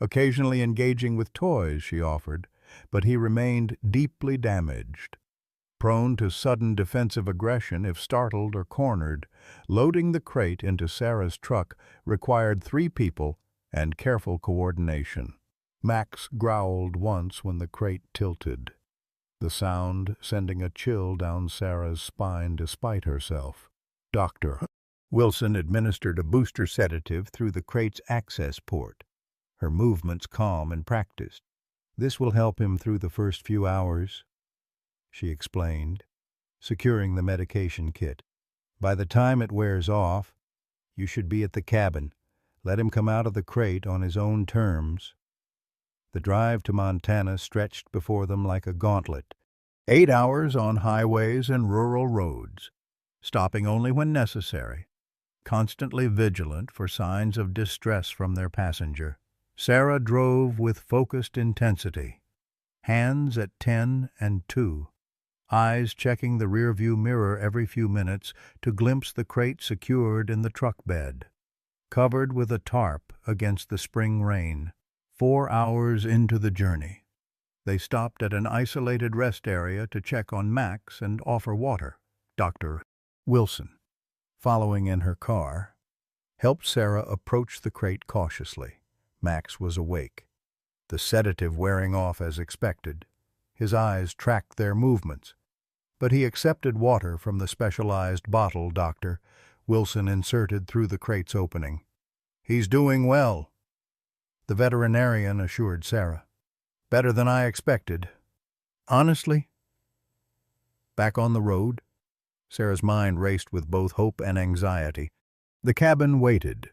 occasionally engaging with toys she offered, but he remained deeply damaged, prone to sudden defensive aggression if startled or cornered. Loading the crate into Sarah's truck required 3 people and careful coordination. Max growled once when the crate tilted, the sound sending a chill down Sarah's spine despite herself. Dr. Wilson administered a booster sedative through the crate's access port, her movements calm and practiced. This will help him through the first few hours, she explained, securing the medication kit. By the time it wears off, you should be at the cabin. Let him come out of the crate on his own terms. The drive to Montana stretched before them like a gauntlet. 8 hours on highways and rural roads, stopping only when necessary, constantly vigilant for signs of distress from their passenger. Sarah drove with focused intensity, hands at 10 and 2, eyes checking the rearview mirror every few minutes to glimpse the crate secured in the truck bed, covered with a tarp against the spring rain. 4 hours into the journey, they stopped at an isolated rest area to check on Max and offer water. Dr. Wilson, following in her car, helped Sarah approach the crate cautiously. Max was awake, the sedative wearing off as expected. His eyes tracked their movements, but he accepted water from the specialized bottle Dr. Wilson inserted through the crate's opening. He's doing well, the veterinarian assured Sarah. Better than I expected. Honestly? Back on the road, Sarah's mind raced with both hope and anxiety. The cabin waited,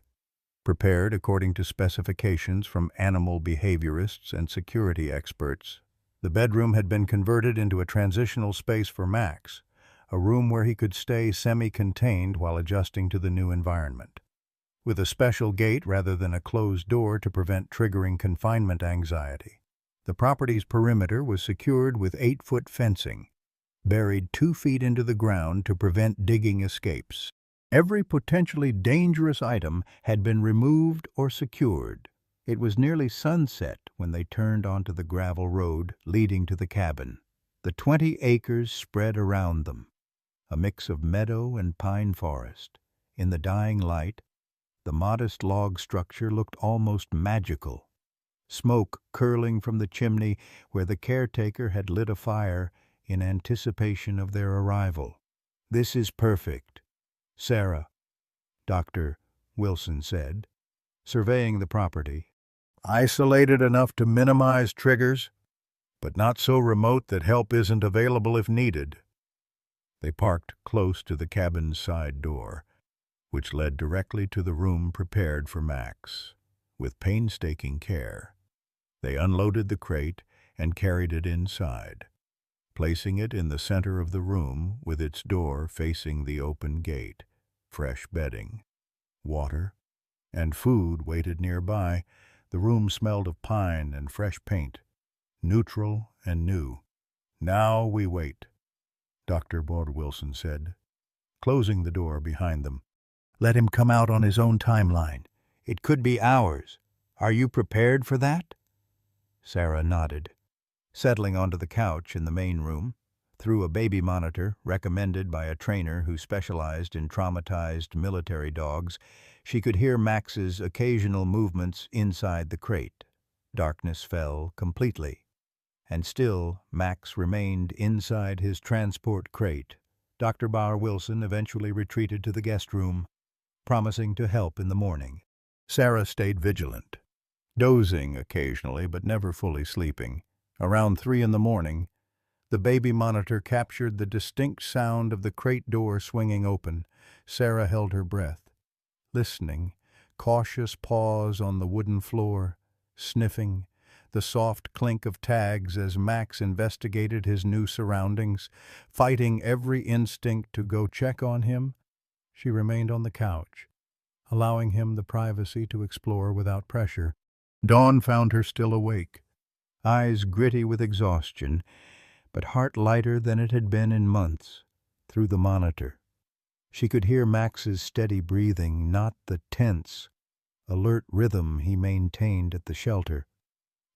prepared according to specifications from animal behaviorists and security experts. The bedroom had been converted into a transitional space for Max, a room where he could stay semi-contained while adjusting to the new environment. With a special gate rather than a closed door to prevent triggering confinement anxiety, the property's perimeter was secured with 8-foot fencing, buried 2 feet into the ground to prevent digging escapes. Every potentially dangerous item had been removed or secured. It was nearly sunset when they turned onto the gravel road leading to the cabin. The 20 acres spread around them, a mix of meadow and pine forest. In the dying light, the modest log structure looked almost magical, smoke curling from the chimney where the caretaker had lit a fire in anticipation of their arrival. "This is perfect, Sarah," Dr. Wilson said, surveying the property. "Isolated enough to minimize triggers, but not so remote that help isn't available if needed." They parked close to the cabin's side door, which led directly to the room prepared for Max. With painstaking care, they unloaded the crate and carried it inside, placing it in the center of the room with its door facing the open gate. Fresh bedding, water, and food waited nearby. The room smelled of pine and fresh paint, neutral and new. "Now we wait," Dr. Wilson said, closing the door behind them. "Let him come out on his own timeline. It could be hours. Are you prepared for that?" Sarah nodded, settling onto the couch in the main room. Through a baby monitor recommended by a trainer who specialized in traumatized military dogs, she could hear Max's occasional movements inside the crate. Darkness fell completely, and still Max remained inside his transport crate. Dr. Wilson eventually retreated to the guest room, promising to help in the morning. Sarah stayed vigilant, dozing occasionally but never fully sleeping. Around 3 in the morning, the baby monitor captured the distinct sound of the crate door swinging open. Sarah held her breath, listening, cautious pause on the wooden floor, sniffing, the soft clink of tags as Max investigated his new surroundings, fighting every instinct to go check on him. She remained on the couch, allowing him the privacy to explore without pressure. Dawn found her still awake, eyes gritty with exhaustion, but heart lighter than it had been in months. Through the monitor, she could hear Max's steady breathing, not the tense, alert rhythm he maintained at the shelter,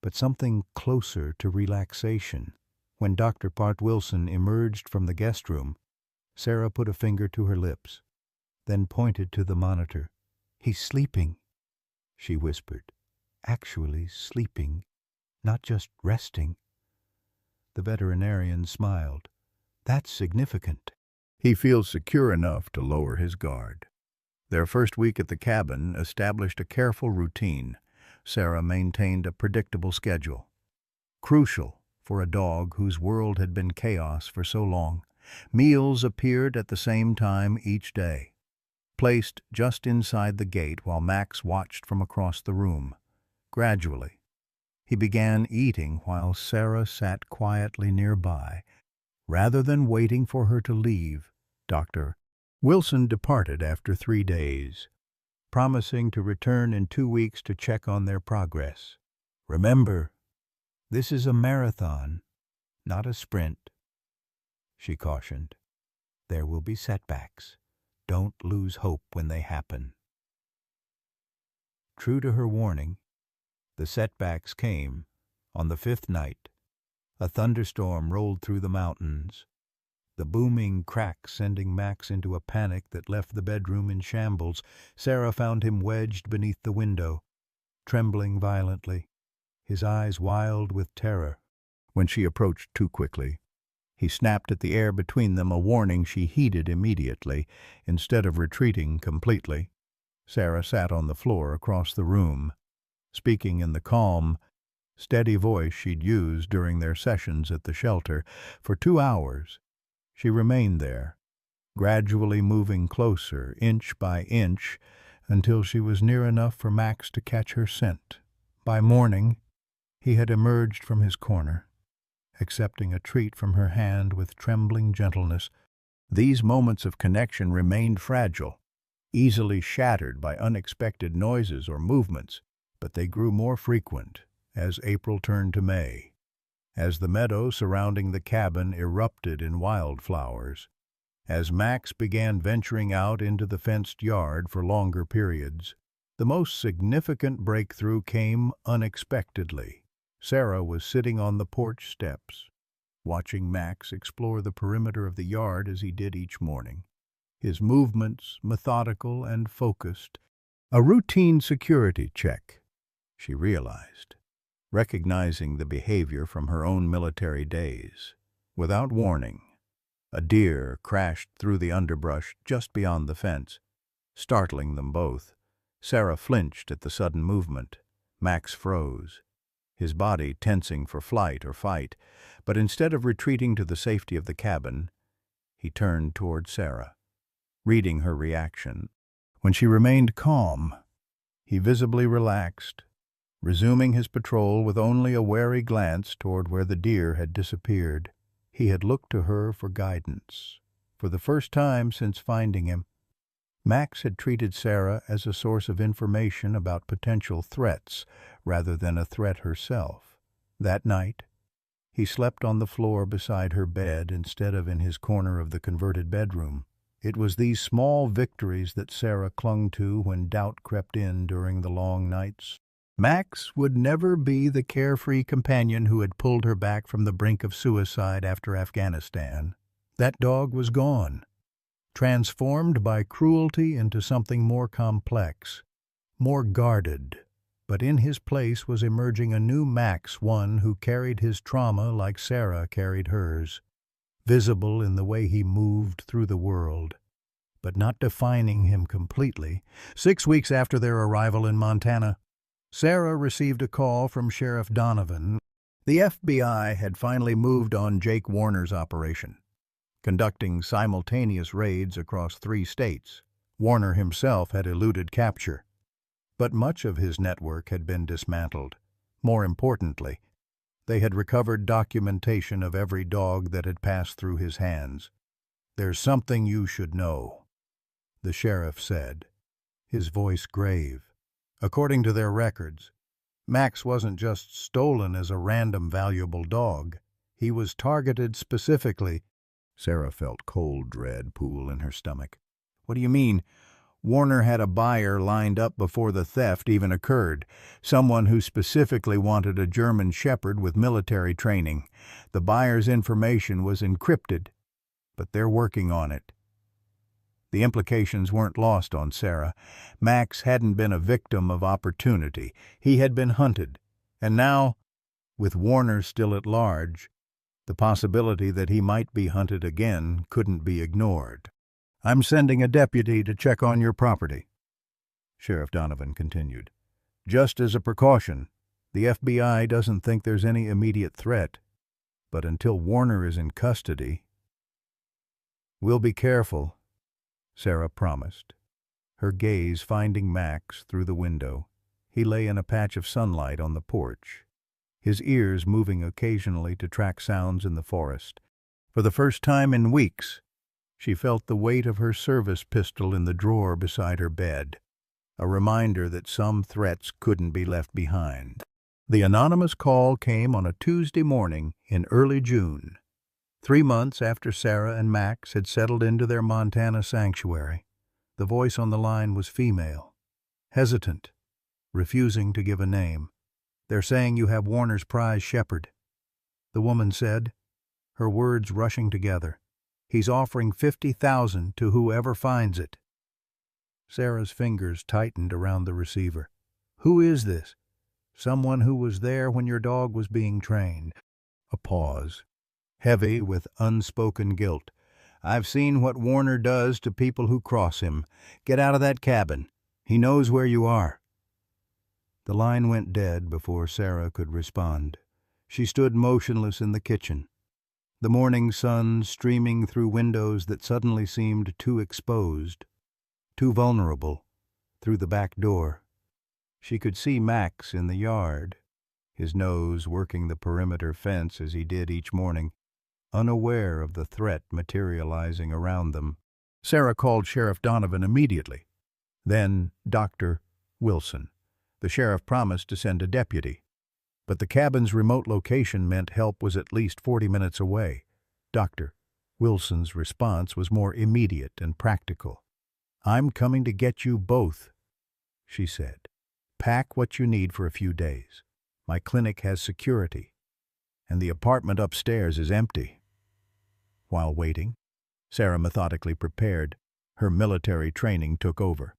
but something closer to relaxation. When Dr. Wilson emerged from the guest room, Sarah put a finger to her lips, then pointed to the monitor. "He's sleeping," she whispered. "Actually sleeping, not just resting." The veterinarian smiled. "That's significant. He feels secure enough to lower his guard." Their first week at the cabin established a careful routine. Sarah maintained a predictable schedule, crucial for a dog whose world had been chaos for so long. Meals appeared at the same time each day, placed just inside the gate while Max watched from across the room. Gradually, he began eating while Sarah sat quietly nearby. Rather than waiting for her to leave, Dr. Wilson departed after 3 days, promising to return in 2 weeks to check on their progress. "Remember, this is a marathon, not a sprint," she cautioned. "There will be setbacks. Don't lose hope when they happen." True to her warning, the setbacks came. On the 5th night, a thunderstorm rolled through the mountains, the booming crack sending Max into a panic that left the bedroom in shambles. Sarah found him wedged beneath the window, trembling violently, his eyes wild with terror. When she approached too quickly, he snapped at the air between them, a warning she heeded immediately. Instead of retreating completely, Sarah sat on the floor across the room, speaking in the calm, steady voice she'd used during their sessions at the shelter. For 2 hours, she remained there, gradually moving closer, inch by inch, until she was near enough for Max to catch her scent. By morning, he had emerged from his corner, accepting a treat from her hand with trembling gentleness. These moments of connection remained fragile, easily shattered by unexpected noises or movements, but they grew more frequent as April turned to May, as the meadow surrounding the cabin erupted in wildflowers, As Max began venturing out into the fenced yard for longer periods, the most significant breakthrough came unexpectedly. Sarah was sitting on the porch steps, watching Max explore the perimeter of the yard as he did each morning. His movements methodical and focused, a routine security check, she realized, recognizing the behavior from her own military days. Without warning, a deer crashed through the underbrush just beyond the fence, startling them both. Sarah flinched at the sudden movement. Max froze, his body tensing for flight or fight, but instead of retreating to the safety of the cabin, he turned toward Sarah, reading her reaction. When she remained calm, he visibly relaxed, resuming his patrol with only a wary glance toward where the deer had disappeared. He had looked to her for guidance. For the first time since finding him, Max had treated Sarah as a source of information about potential threats rather than a threat herself. That night, he slept on the floor beside her bed instead of in his corner of the converted bedroom. It was these small victories that Sarah clung to when doubt crept in during the long nights. Max would never be the carefree companion who had pulled her back from the brink of suicide after Afghanistan. That dog was gone, transformed by cruelty into something more complex, more guarded. But in his place was emerging a new Max, one who carried his trauma like Sarah carried hers, visible in the way he moved through the world, but not defining him completely. 6 weeks after their arrival in Montana, Sarah received a call from Sheriff Donovan. The FBI had finally moved on Jake Warner's operation, conducting simultaneous raids across 3 states. Warner himself had eluded capture, but much of his network had been dismantled. More importantly, they had recovered documentation of every dog that had passed through his hands. "There's something you should know," the sheriff said, his voice grave. According to their records, Max wasn't just stolen as a random valuable dog. He was targeted specifically. Sarah felt cold dread pool in her stomach. "What do you mean?" "Warner had a buyer lined up before the theft even occurred, someone who specifically wanted a German Shepherd with military training. The buyer's information was encrypted, but they're working on it." The implications weren't lost on Sarah. Max hadn't been a victim of opportunity. He had been hunted. And now, with Warner still at large, the possibility that he might be hunted again couldn't be ignored. "I'm sending a deputy to check on your property," Sheriff Donovan continued. "Just as a precaution, the FBI doesn't think there's any immediate threat, but until Warner is in custody, we'll be careful," Sarah promised, her gaze finding Max through the window. He lay in a patch of sunlight on the porch, his ears moving occasionally to track sounds in the forest. For the first time in weeks, she felt the weight of her service pistol in the drawer beside her bed, a reminder that some threats couldn't be left behind. The anonymous call came on a Tuesday morning in early June, 3 months after Sarah and Max had settled into their Montana sanctuary. The voice on the line was female, hesitant, refusing to give a name. "They're saying you have Warner's prize shepherd," the woman said, her words rushing together. "He's offering $50,000 to whoever finds it." Sarah's fingers tightened around the receiver. "Who is this?" "Someone who was there when your dog was being trained." A pause, heavy with unspoken guilt. "I've seen what Warner does to people who cross him. Get out of that cabin. He knows where you are." The line went dead before Sarah could respond. She stood motionless in the kitchen, the morning sun streaming through windows that suddenly seemed too exposed, too vulnerable, through the back door. She could see Max in the yard, his nose working the perimeter fence as he did each morning, unaware of the threat materializing around them. Sarah called Sheriff Donovan immediately. Then Dr. Wilson. The sheriff promised to send a deputy, but the cabin's remote location meant help was at least 40 minutes away. "Doctor, Wilson's response was more immediate and practical. "I'm coming to get you both," she said. "Pack what you need for a few days. My clinic has security, and the apartment upstairs is empty." While waiting, Sarah methodically prepared. Her military training took over,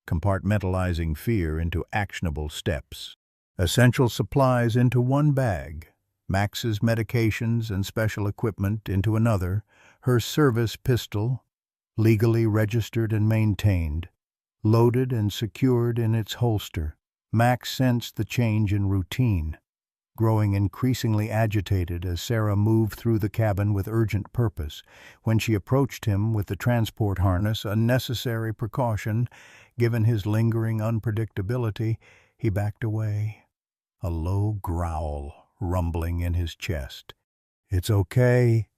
compartmentalizing fear into actionable steps. Essential supplies into one bag, Max's medications and special equipment into another, her service pistol, legally registered and maintained, loaded and secured in its holster. Max sensed the change in routine, growing increasingly agitated as Sarah moved through the cabin with urgent purpose. When she approached him with the transport harness, a necessary precaution, given his lingering unpredictability, he backed away, a low growl rumbling in his chest. "It's okay,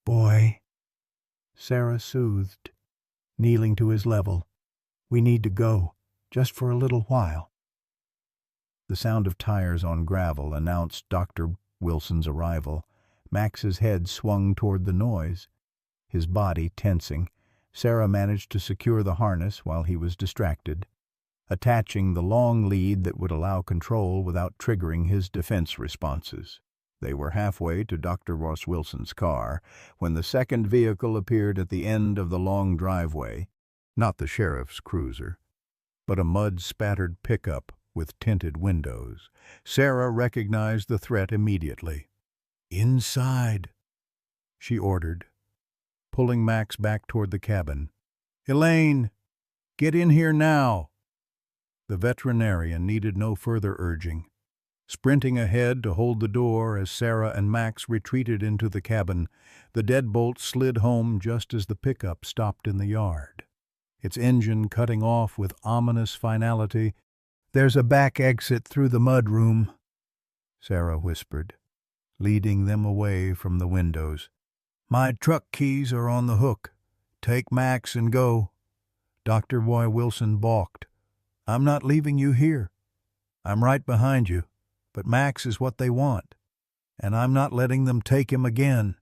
boy," Sarah soothed, kneeling to his level. "We need to go, just for a little while." The sound of tires on gravel announced Dr. Wilson's arrival. Max's head swung toward the noise, his body tensing. Sarah managed to secure the harness while he was distracted, attaching the long lead that would allow control without triggering his defense responses. They were halfway to Dr. Ross Wilson's car when the second vehicle appeared at the end of the long driveway, not the sheriff's cruiser, but a mud-spattered pickup with tinted windows. Sarah recognized the threat immediately. "Inside," she ordered, pulling Max back toward the cabin. "Elaine, get in here now." The veterinarian needed no further urging, sprinting ahead to hold the door as Sarah and Max retreated into the cabin. The deadbolt slid home just as the pickup stopped in the yard, its engine cutting off with ominous finality. "There's a back exit through the mudroom," Sarah whispered, leading them away from the windows. "My truck keys are on the hook. Take Max and go." Dr. Roy Wilson balked. "I'm not leaving you here. I'm right behind you, but Max is what they want, and I'm not letting them take him again."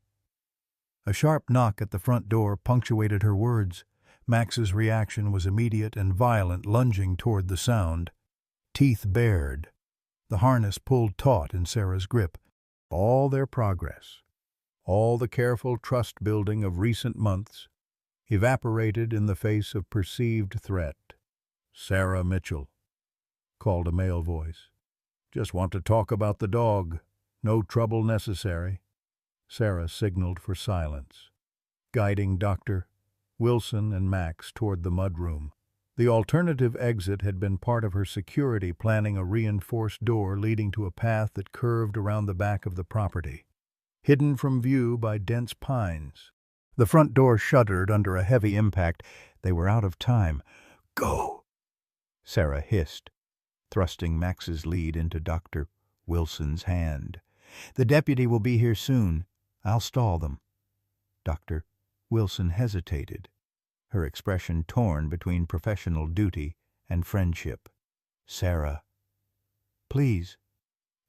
A sharp knock at the front door punctuated her words. Max's reaction was immediate and violent, lunging toward the sound. Teeth bared, the harness pulled taut in Sarah's grip. All their progress, all the careful trust-building of recent months, evaporated in the face of perceived threat. "Sarah Mitchell," called a male voice. "Just want to talk about the dog. No trouble necessary." Sarah signaled for silence, guiding Dr. Wilson and Max toward the mudroom. The alternative exit had been part of her security planning, a reinforced door leading to a path that curved around the back of the property, hidden from view by dense pines. The front door shuddered under a heavy impact. They were out of time. "Go," Sarah hissed, thrusting Max's lead into Dr. Wilson's hand. "The deputy will be here soon. I'll stall them." Dr. Wilson hesitated, her expression torn between professional duty and friendship. "Sarah, please.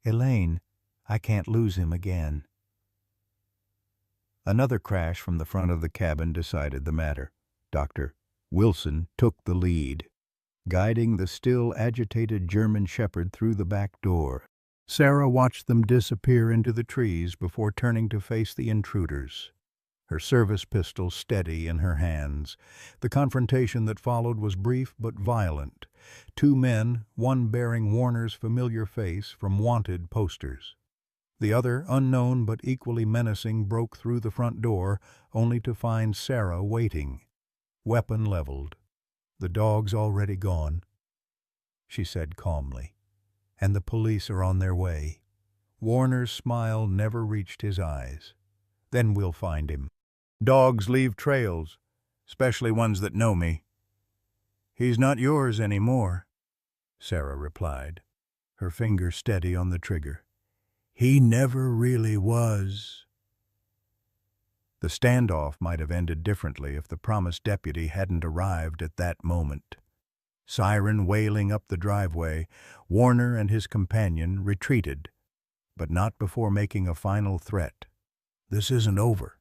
Elaine, I can't lose him again." Another crash from the front of the cabin decided the matter. Dr. Wilson took the lead, guiding the still agitated German shepherd through the back door. Sarah watched them disappear into the trees before turning to face the intruders, her service pistol steady in her hands. The confrontation that followed was brief but violent. Two men, one bearing Warner's familiar face from wanted posters. The other, unknown but equally menacing, broke through the front door, only to find Sarah waiting, weapon leveled. "The dog's already gone," she said calmly, "and the police are on their way." Warner's smile never reached his eyes. "Then we'll find him. Dogs leave trails, especially ones that know me." "He's not yours anymore," Sarah replied, her finger steady on the trigger. "He never really was." The standoff might have ended differently if the promised deputy hadn't arrived at that moment. Siren wailing up the driveway, Warner and his companion retreated, but not before making a final threat. "This isn't over.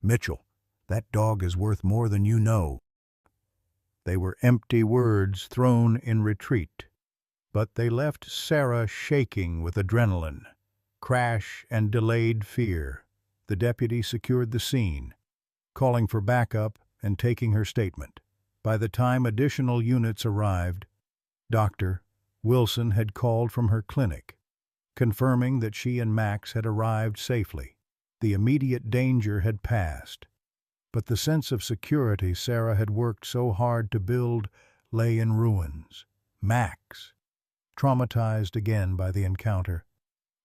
Mitchell, That dog is worth more than you know." They were empty words thrown in retreat, but they left Sarah shaking with adrenaline, crash, and delayed fear. The deputy secured the scene, calling for backup and taking her statement. By the time additional units arrived, Dr. Wilson had called from her clinic, confirming that she and Max had arrived safely. The immediate danger had passed, but the sense of security Sarah had worked so hard to build lay in ruins. Max, traumatized again by the encounter,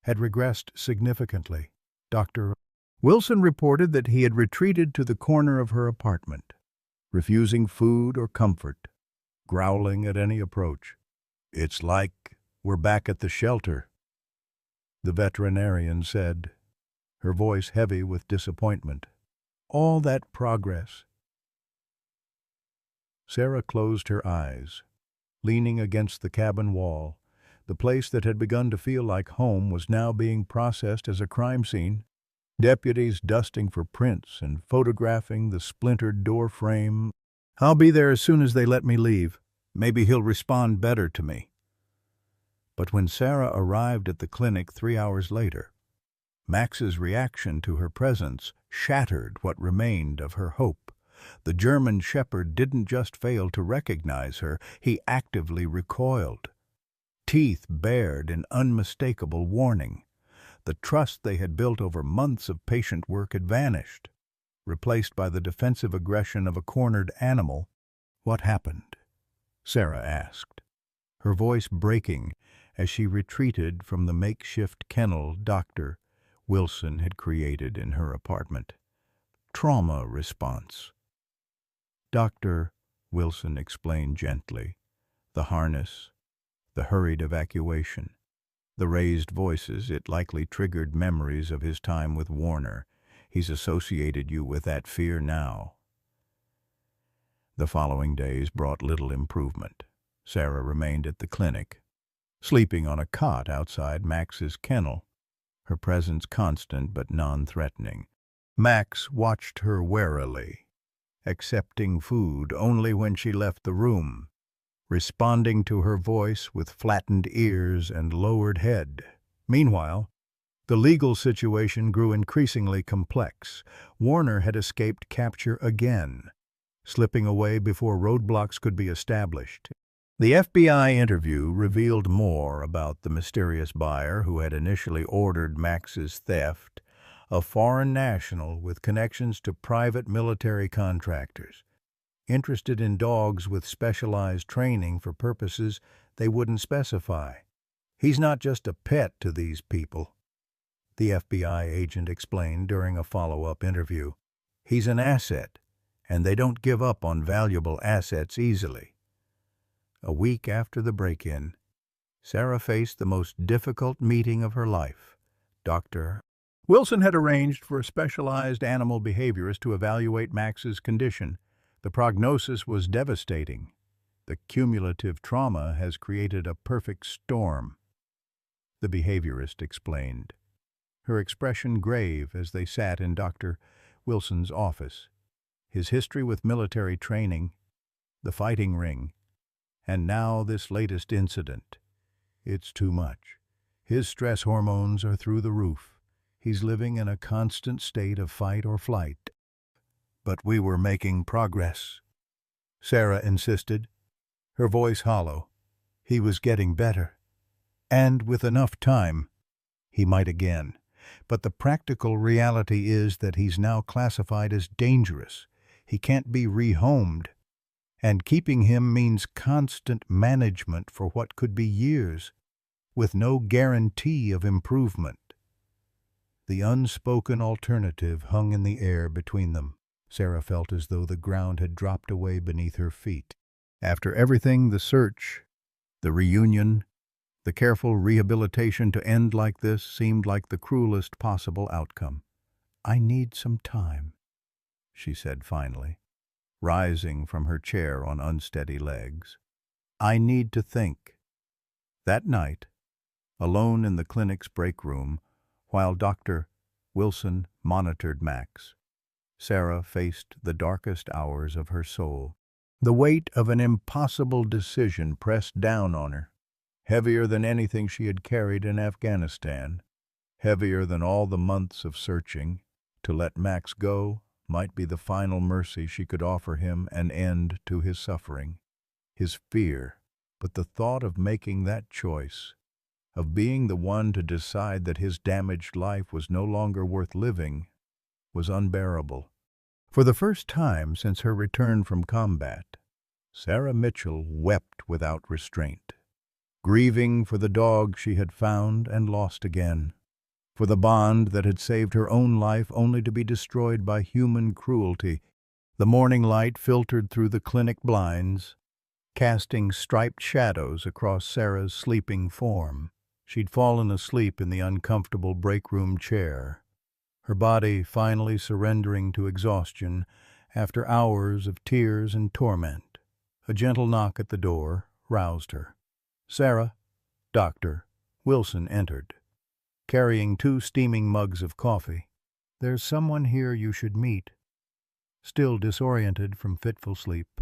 had regressed significantly. Dr. Wilson reported that he had retreated to the corner of her apartment, refusing food or comfort, growling at any approach. "It's like we're back at the shelter," the veterinarian said, her voice heavy with disappointment. "All that progress." Sarah closed her eyes, leaning against the cabin wall. The place that had begun to feel like home was now being processed as a crime scene. Deputies dusting for prints and photographing the splintered door frame. "I'll be there as soon as they let me leave. Maybe he'll respond better to me." But when Sarah arrived at the clinic 3 hours later, Max's reaction to her presence shattered what remained of her hope. The German shepherd didn't just fail to recognize her, he actively recoiled, teeth bared in unmistakable warning. The trust they had built over months of patient work had vanished, replaced by the defensive aggression of a cornered animal. "What happened?" Sarah asked, her voice breaking as she retreated from the makeshift kennel Dr. Wilson had created in her apartment. "Trauma response." Dr. Wilson explained gently. The harness, the hurried evacuation, the raised voices, it likely triggered memories of his time with Warner. He's associated you with that fear now. The following days brought little improvement. Sarah remained at the clinic, sleeping on a cot outside Max's kennel, her presence constant but non-threatening. Max watched her warily, accepting food only when she left the room, responding to her voice with flattened ears and lowered head. Meanwhile, the legal situation grew increasingly complex. Warner had escaped capture again, slipping away before roadblocks could be established. The FBI interview revealed more about the mysterious buyer who had initially ordered Max's theft, a foreign national with connections to private military contractors, interested in dogs with specialized training for purposes they wouldn't specify. "He's not just a pet to these people," the FBI agent explained during a follow-up interview. "He's an asset, and they don't give up on valuable assets easily." A week after the break-in, Sarah faced the most difficult meeting of her life. Dr. Wilson had arranged for a specialized animal behaviorist to evaluate Max's condition. The prognosis was devastating. The cumulative trauma has created a perfect storm, the behaviorist explained, her expression grave as they sat in Dr. Wilson's office. His history with military training, the fighting ring, and now this latest incident. It's too much. His stress hormones are through the roof. He's living in a constant state of fight or flight. "But we were making progress," Sarah insisted, her voice hollow. "He was getting better. And with enough time, he might again. But the practical reality is that he's now classified as dangerous. He can't be rehomed. And keeping him means constant management for what could be years, with no guarantee of improvement." The unspoken alternative hung in the air between them. Sarah felt as though the ground had dropped away beneath her feet. After everything, the search, the reunion, the careful rehabilitation, to end like this seemed like the cruelest possible outcome. "I need some time," she said finally, rising from her chair on unsteady legs. "I need to think." That night, alone in the clinic's break room, while Dr. Wilson monitored Max, Sarah faced the darkest hours of her soul. The weight of an impossible decision pressed down on her, heavier than anything she had carried in Afghanistan, heavier than all the months of searching. To let Max go might be the final mercy she could offer him, an end to his suffering, his fear. But the thought of making that choice, of being the one to decide that his damaged life was no longer worth living, was unbearable. For the first time since her return from combat, Sarah Mitchell wept without restraint, grieving for the dog she had found and lost again, for the bond that had saved her own life only to be destroyed by human cruelty. The morning light filtered through the clinic blinds, casting striped shadows across Sarah's sleeping form. She'd fallen asleep in the uncomfortable break-room chair, her body finally surrendering to exhaustion after hours of tears and torment. A gentle knock at the door roused her. "Sarah." Dr. Wilson entered, carrying 2 steaming mugs of coffee. "There's someone here you should meet." Still disoriented from fitful sleep,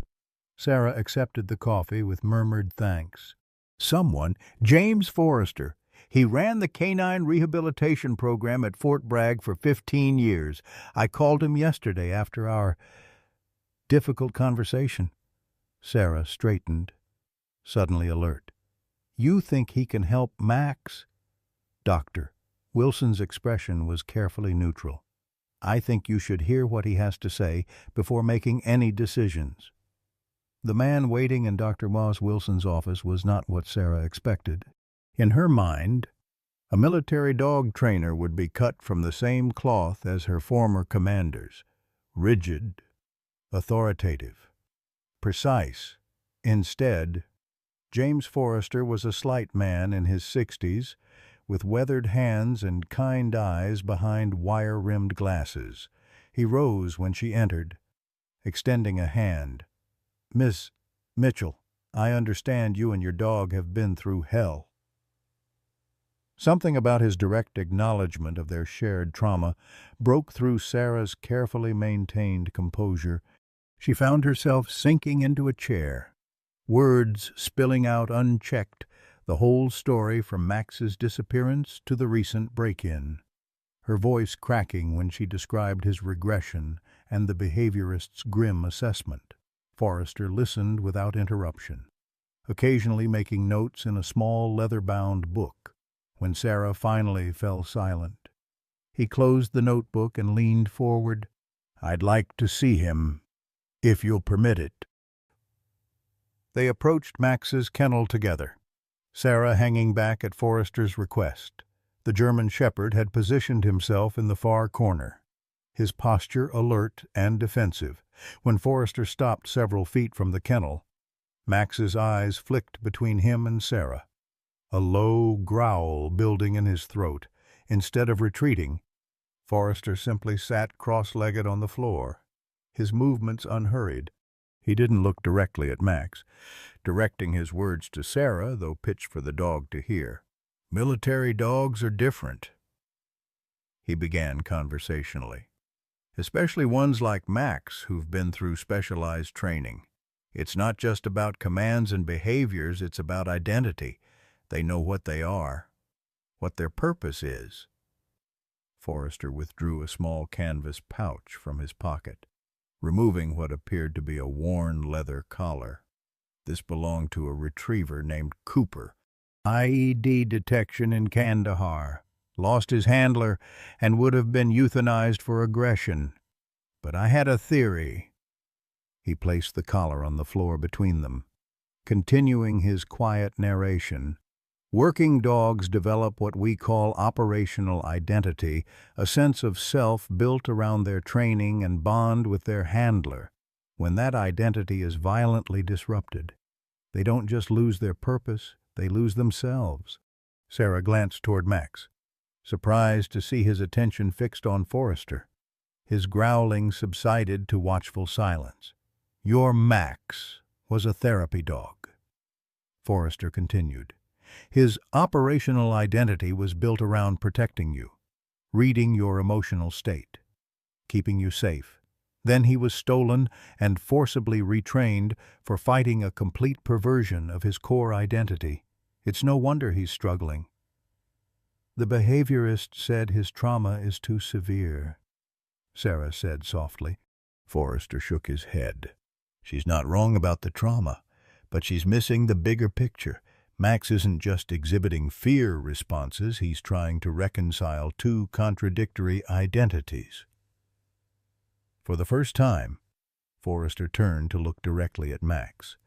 Sarah accepted the coffee with murmured thanks. "Someone? James Forrester. He ran the canine rehabilitation program at Fort Bragg for 15 years. I called him yesterday after our difficult conversation." Sarah straightened, suddenly alert. "You think he can help Max?" Dr. Wilson's expression was carefully neutral. "I think you should hear what he has to say before making any decisions." The man waiting in Dr. Moss Wilson's office was not what Sarah expected. In her mind, a military dog trainer would be cut from the same cloth as her former commanders, rigid, authoritative, precise. Instead, James Forrester was a slight man in his 60s, with weathered hands and kind eyes behind wire-rimmed glasses. He rose when she entered, extending a hand. "Miss Mitchell, I understand you and your dog have been through hell." Something about his direct acknowledgement of their shared trauma broke through Sarah's carefully maintained composure. She found herself sinking into a chair, words spilling out unchecked, the whole story from Max's disappearance to the recent break-in, her voice cracking when she described his regression and the behaviorist's grim assessment. Forrester listened without interruption, occasionally making notes in a small leather-bound book. When Sarah finally fell silent, he closed the notebook and leaned forward. "I'd like to see him, if you'll permit it." They approached Max's kennel together, Sarah hanging back at Forrester's request. The German shepherd had positioned himself in the far corner, his posture alert and defensive. When Forrester stopped several feet from the kennel, Max's eyes flicked between him and Sarah, a low growl building in his throat. Instead of retreating, Forrester simply sat cross-legged on the floor, his movements unhurried. He didn't look directly at Max, directing his words to Sarah, though pitched for the dog to hear. "Military dogs are different," he began conversationally, "especially ones like Max who've been through specialized training. It's not just about commands and behaviors, it's about identity. They know what they are, what their purpose is." Forrester withdrew a small canvas pouch from his pocket, removing what appeared to be a worn leather collar. This belonged to a retriever named Cooper. IED detection in Kandahar. Lost his handler and would have been euthanized for aggression. But I had a theory. He placed the collar on the floor between them, continuing his quiet narration. Working dogs develop what we call operational identity, a sense of self built around their training and bond with their handler. When that identity is violently disrupted, they don't just lose their purpose, they lose themselves. Sarah glanced toward Max, surprised to see his attention fixed on Forrester. His growling subsided to watchful silence. "Your Max was a therapy dog," Forrester continued. "His operational identity was built around protecting you, reading your emotional state, keeping you safe. Then he was stolen and forcibly retrained for fighting a complete perversion of his core identity. It's no wonder he's struggling. The behaviorist said his trauma is too severe, Sarah said softly. Forrester shook his head. She's not wrong about the trauma, but she's missing the bigger picture. Max isn't just exhibiting fear responses, he's trying to reconcile two contradictory identities. For the first time, Forrester turned to look directly at Max.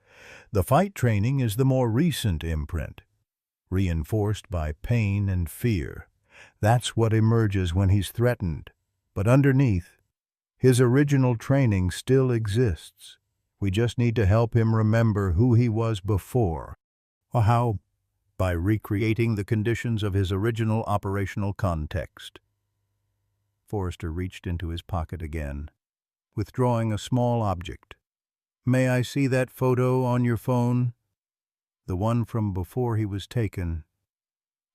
The fight training is the more recent imprint, reinforced by pain and fear. That's what emerges when he's threatened. But underneath, his original training still exists. We just need to help him remember who he was before. Or how? By recreating the conditions of his original operational context. Forrester reached into his pocket again, withdrawing a small object. May I see that photo on your phone? The one from before he was taken.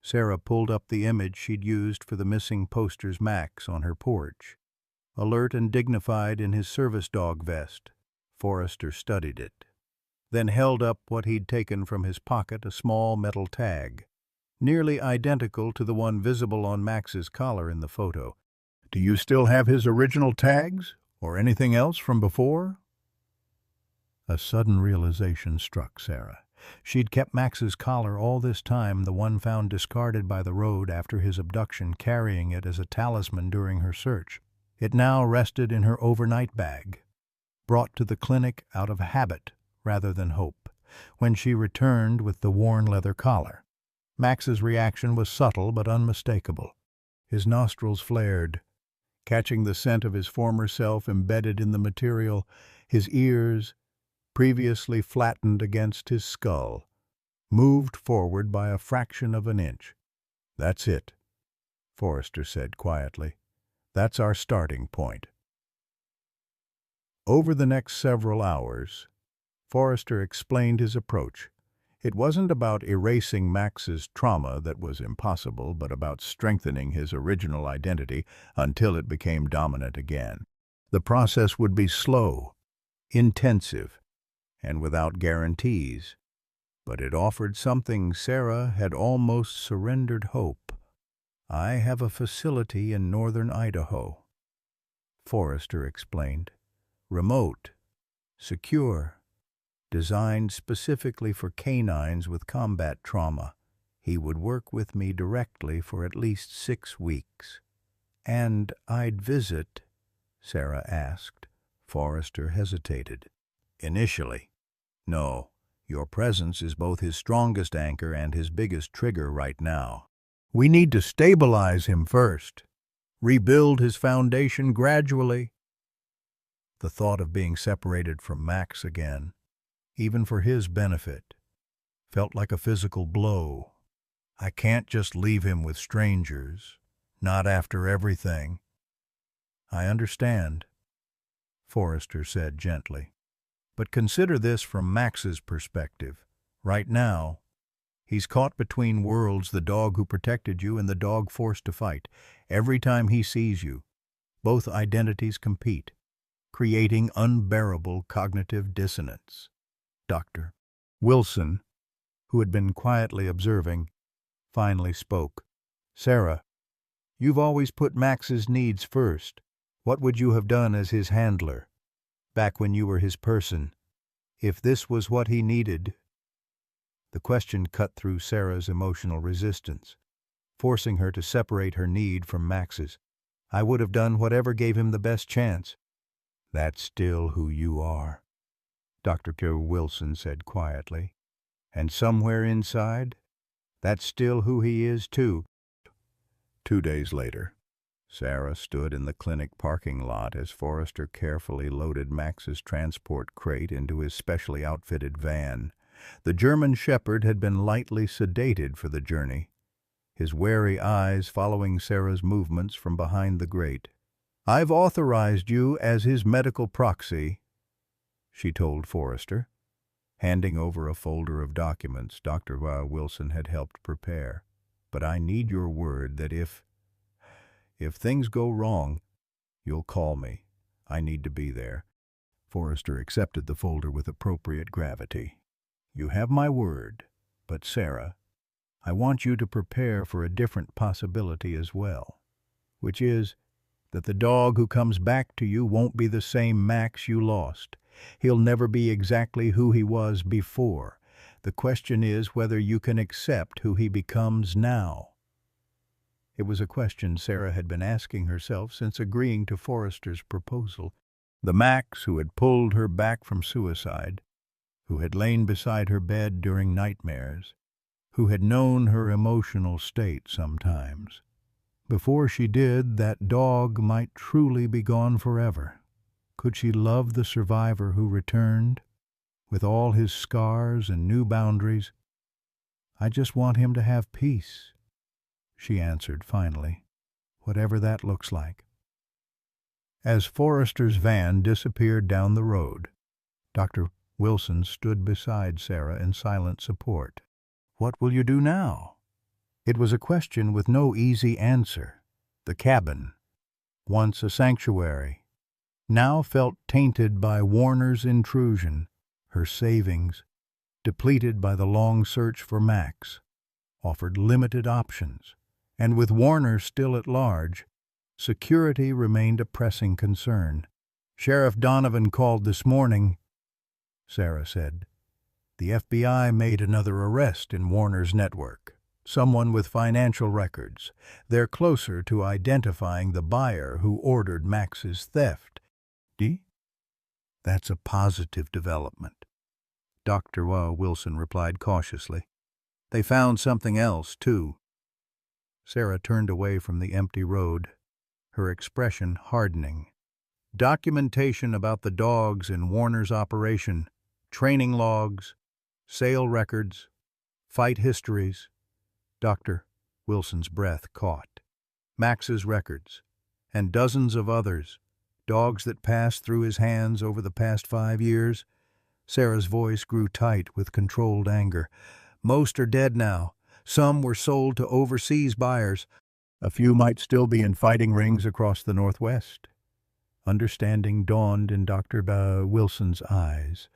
Sarah pulled up the image she'd used for the missing poster's Max on her porch. Alert and dignified in his service dog vest, Forrester studied it, then held up what he'd taken from his pocket, a small metal tag, nearly identical to the one visible on Max's collar in the photo. Do you still have his original tags, or anything else from before? A sudden realization struck Sarah. She'd kept Max's collar all this time, the one found discarded by the road after his abduction, carrying it as a talisman during her search. It now rested in her overnight bag, brought to the clinic out of habit rather than hope, when she returned with the worn leather collar. Max's reaction was subtle but unmistakable. His nostrils flared, catching the scent of his former self embedded in the material. His ears, previously flattened against his skull, moved forward by a fraction of an inch. That's it, Forrester said quietly. That's our starting point. Over the next several hours, Forrester explained his approach. It wasn't about erasing Max's trauma that was impossible, but about strengthening his original identity until it became dominant again. The process would be slow, intensive, and without guarantees, but it offered something. Sarah had almost surrendered hope. I have a facility in northern Idaho, Forrester explained. Remote, secure, designed specifically for canines with combat trauma. He would work with me directly for at least 6 weeks. And I'd visit, Sarah asked. Forrester hesitated. Initially. No, your presence is both his strongest anchor and his biggest trigger right now. We need to stabilize him first, rebuild his foundation gradually. The thought of being separated from Max again, even for his benefit, felt like a physical blow. I can't just leave him with strangers, not after everything. I understand, Forrester said gently. But consider this from Max's perspective. Right now, he's caught between worlds, the dog who protected you and the dog forced to fight. Every time he sees you, both identities compete, creating unbearable cognitive dissonance. Dr. Wilson, who had been quietly observing, finally spoke. Sarah, you've always put Max's needs first. What would you have done as his handler, back when you were his person, if this was what he needed? The question cut through Sarah's emotional resistance, forcing her to separate her need from Max's. I would have done whatever gave him the best chance. That's still who you are, Dr. Wilson said quietly. And somewhere inside, that's still who he is too. 2 days later, Sarah stood in the clinic parking lot as Forrester carefully loaded Max's transport crate into his specially outfitted van. The German Shepherd had been lightly sedated for the journey, his wary eyes following Sarah's movements from behind the grate. I've authorized you as his medical proxy, she told Forrester, handing over a folder of documents Dr. Wilson had helped prepare. But I need your word that if things go wrong, you'll call me. I need to be there. Forrester accepted the folder with appropriate gravity. You have my word, but Sarah, I want you to prepare for a different possibility as well, which is that the dog who comes back to you won't be the same Max you lost. He'll never be exactly who he was before. The question is whether you can accept who he becomes now. It was a question Sarah had been asking herself since agreeing to Forrester's proposal. The Max who had pulled her back from suicide, who had lain beside her bed during nightmares, who had known her emotional state sometimes. Before she did, that dog might truly be gone forever. Could she love the survivor who returned, with all his scars and new boundaries? I just want him to have peace, she answered finally, whatever that looks like. As Forrester's van disappeared down the road, Dr. Wilson stood beside Sarah in silent support. What will you do now? It was a question with no easy answer. The cabin, once a sanctuary, now felt tainted by Warner's intrusion. Her savings, depleted by the long search for Max, offered limited options, and with Warner still at large, security remained a pressing concern. Sheriff Donovan called this morning, Sarah said. The FBI made another arrest in Warner's network, someone with financial records. They're closer to identifying the buyer who ordered Max's theft. That's a positive development, Dr. Wilson replied cautiously. They found something else, too. Sarah turned away from the empty road, her expression hardening. Documentation about the dogs in Warner's operation, training logs, sale records, fight histories. Dr. Wilson's breath caught. Max's records, and dozens of others, dogs that passed through his hands over the past 5 years. Sarah's voice grew tight with controlled anger. Most are dead now. Some were sold to overseas buyers. A few might still be in fighting rings across the Northwest. Understanding dawned in Dr. Wilson's eyes.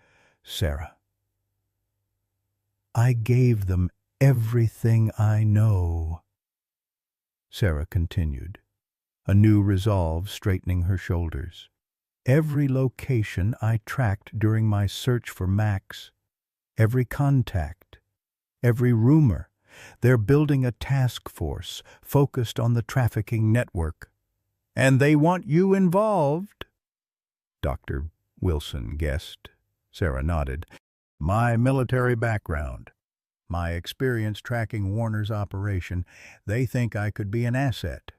Sarah, I gave them everything I know, Sarah continued, a new resolve straightening her shoulders. Every location I tracked during my search for Max, every contact, every rumor. They're building a task force focused on the trafficking network. And they want you involved, Dr. Wilson guessed. Sarah nodded. My military background, my experience tracking Warner's operation, they think I could be an asset,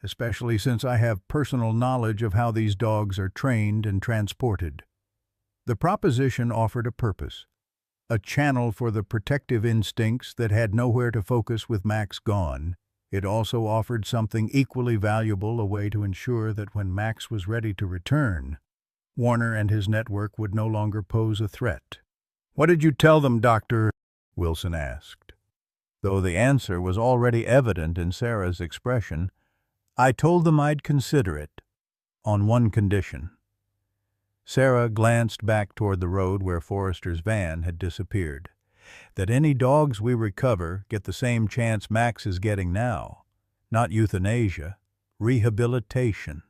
especially since I have personal knowledge of how these dogs are trained and transported. The proposition offered a purpose, a channel for the protective instincts that had nowhere to focus with Max gone. It also offered something equally valuable, a way to ensure that when Max was ready to return, Warner and his network would no longer pose a threat. What did you tell them, Doctor? Wilson asked. Though the answer was already evident in Sarah's expression, I told them I'd consider it, on one condition. Sarah glanced back toward the road where Forrester's van had disappeared. That any dogs we recover get the same chance Max is getting now. Not euthanasia, rehabilitation.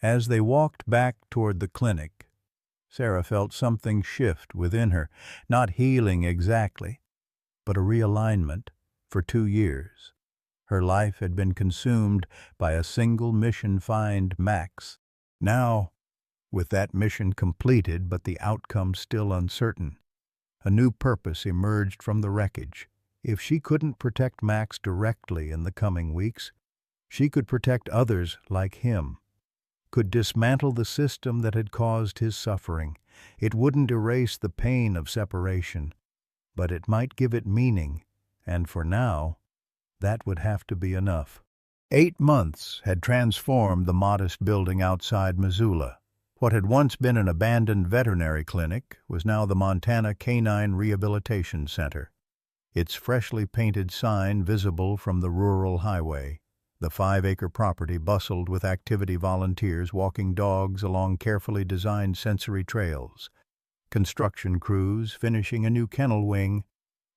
As they walked back toward the clinic, Sarah felt something shift within her, not healing exactly, but a realignment. For 2 years, her life had been consumed by a single mission: find Max. Now, with that mission completed but the outcome still uncertain, a new purpose emerged from the wreckage. If she couldn't protect Max directly in the coming weeks, she could protect others like him, could dismantle the system that had caused his suffering. It wouldn't erase the pain of separation, but it might give it meaning, and for now, that would have to be enough. 8 months had transformed the modest building outside Missoula. What had once been an abandoned veterinary clinic was now the Montana Canine Rehabilitation Center, its freshly painted sign visible from the rural highway. The 5-acre property bustled with activity volunteers walking dogs along carefully designed sensory trails, construction crews finishing a new kennel wing,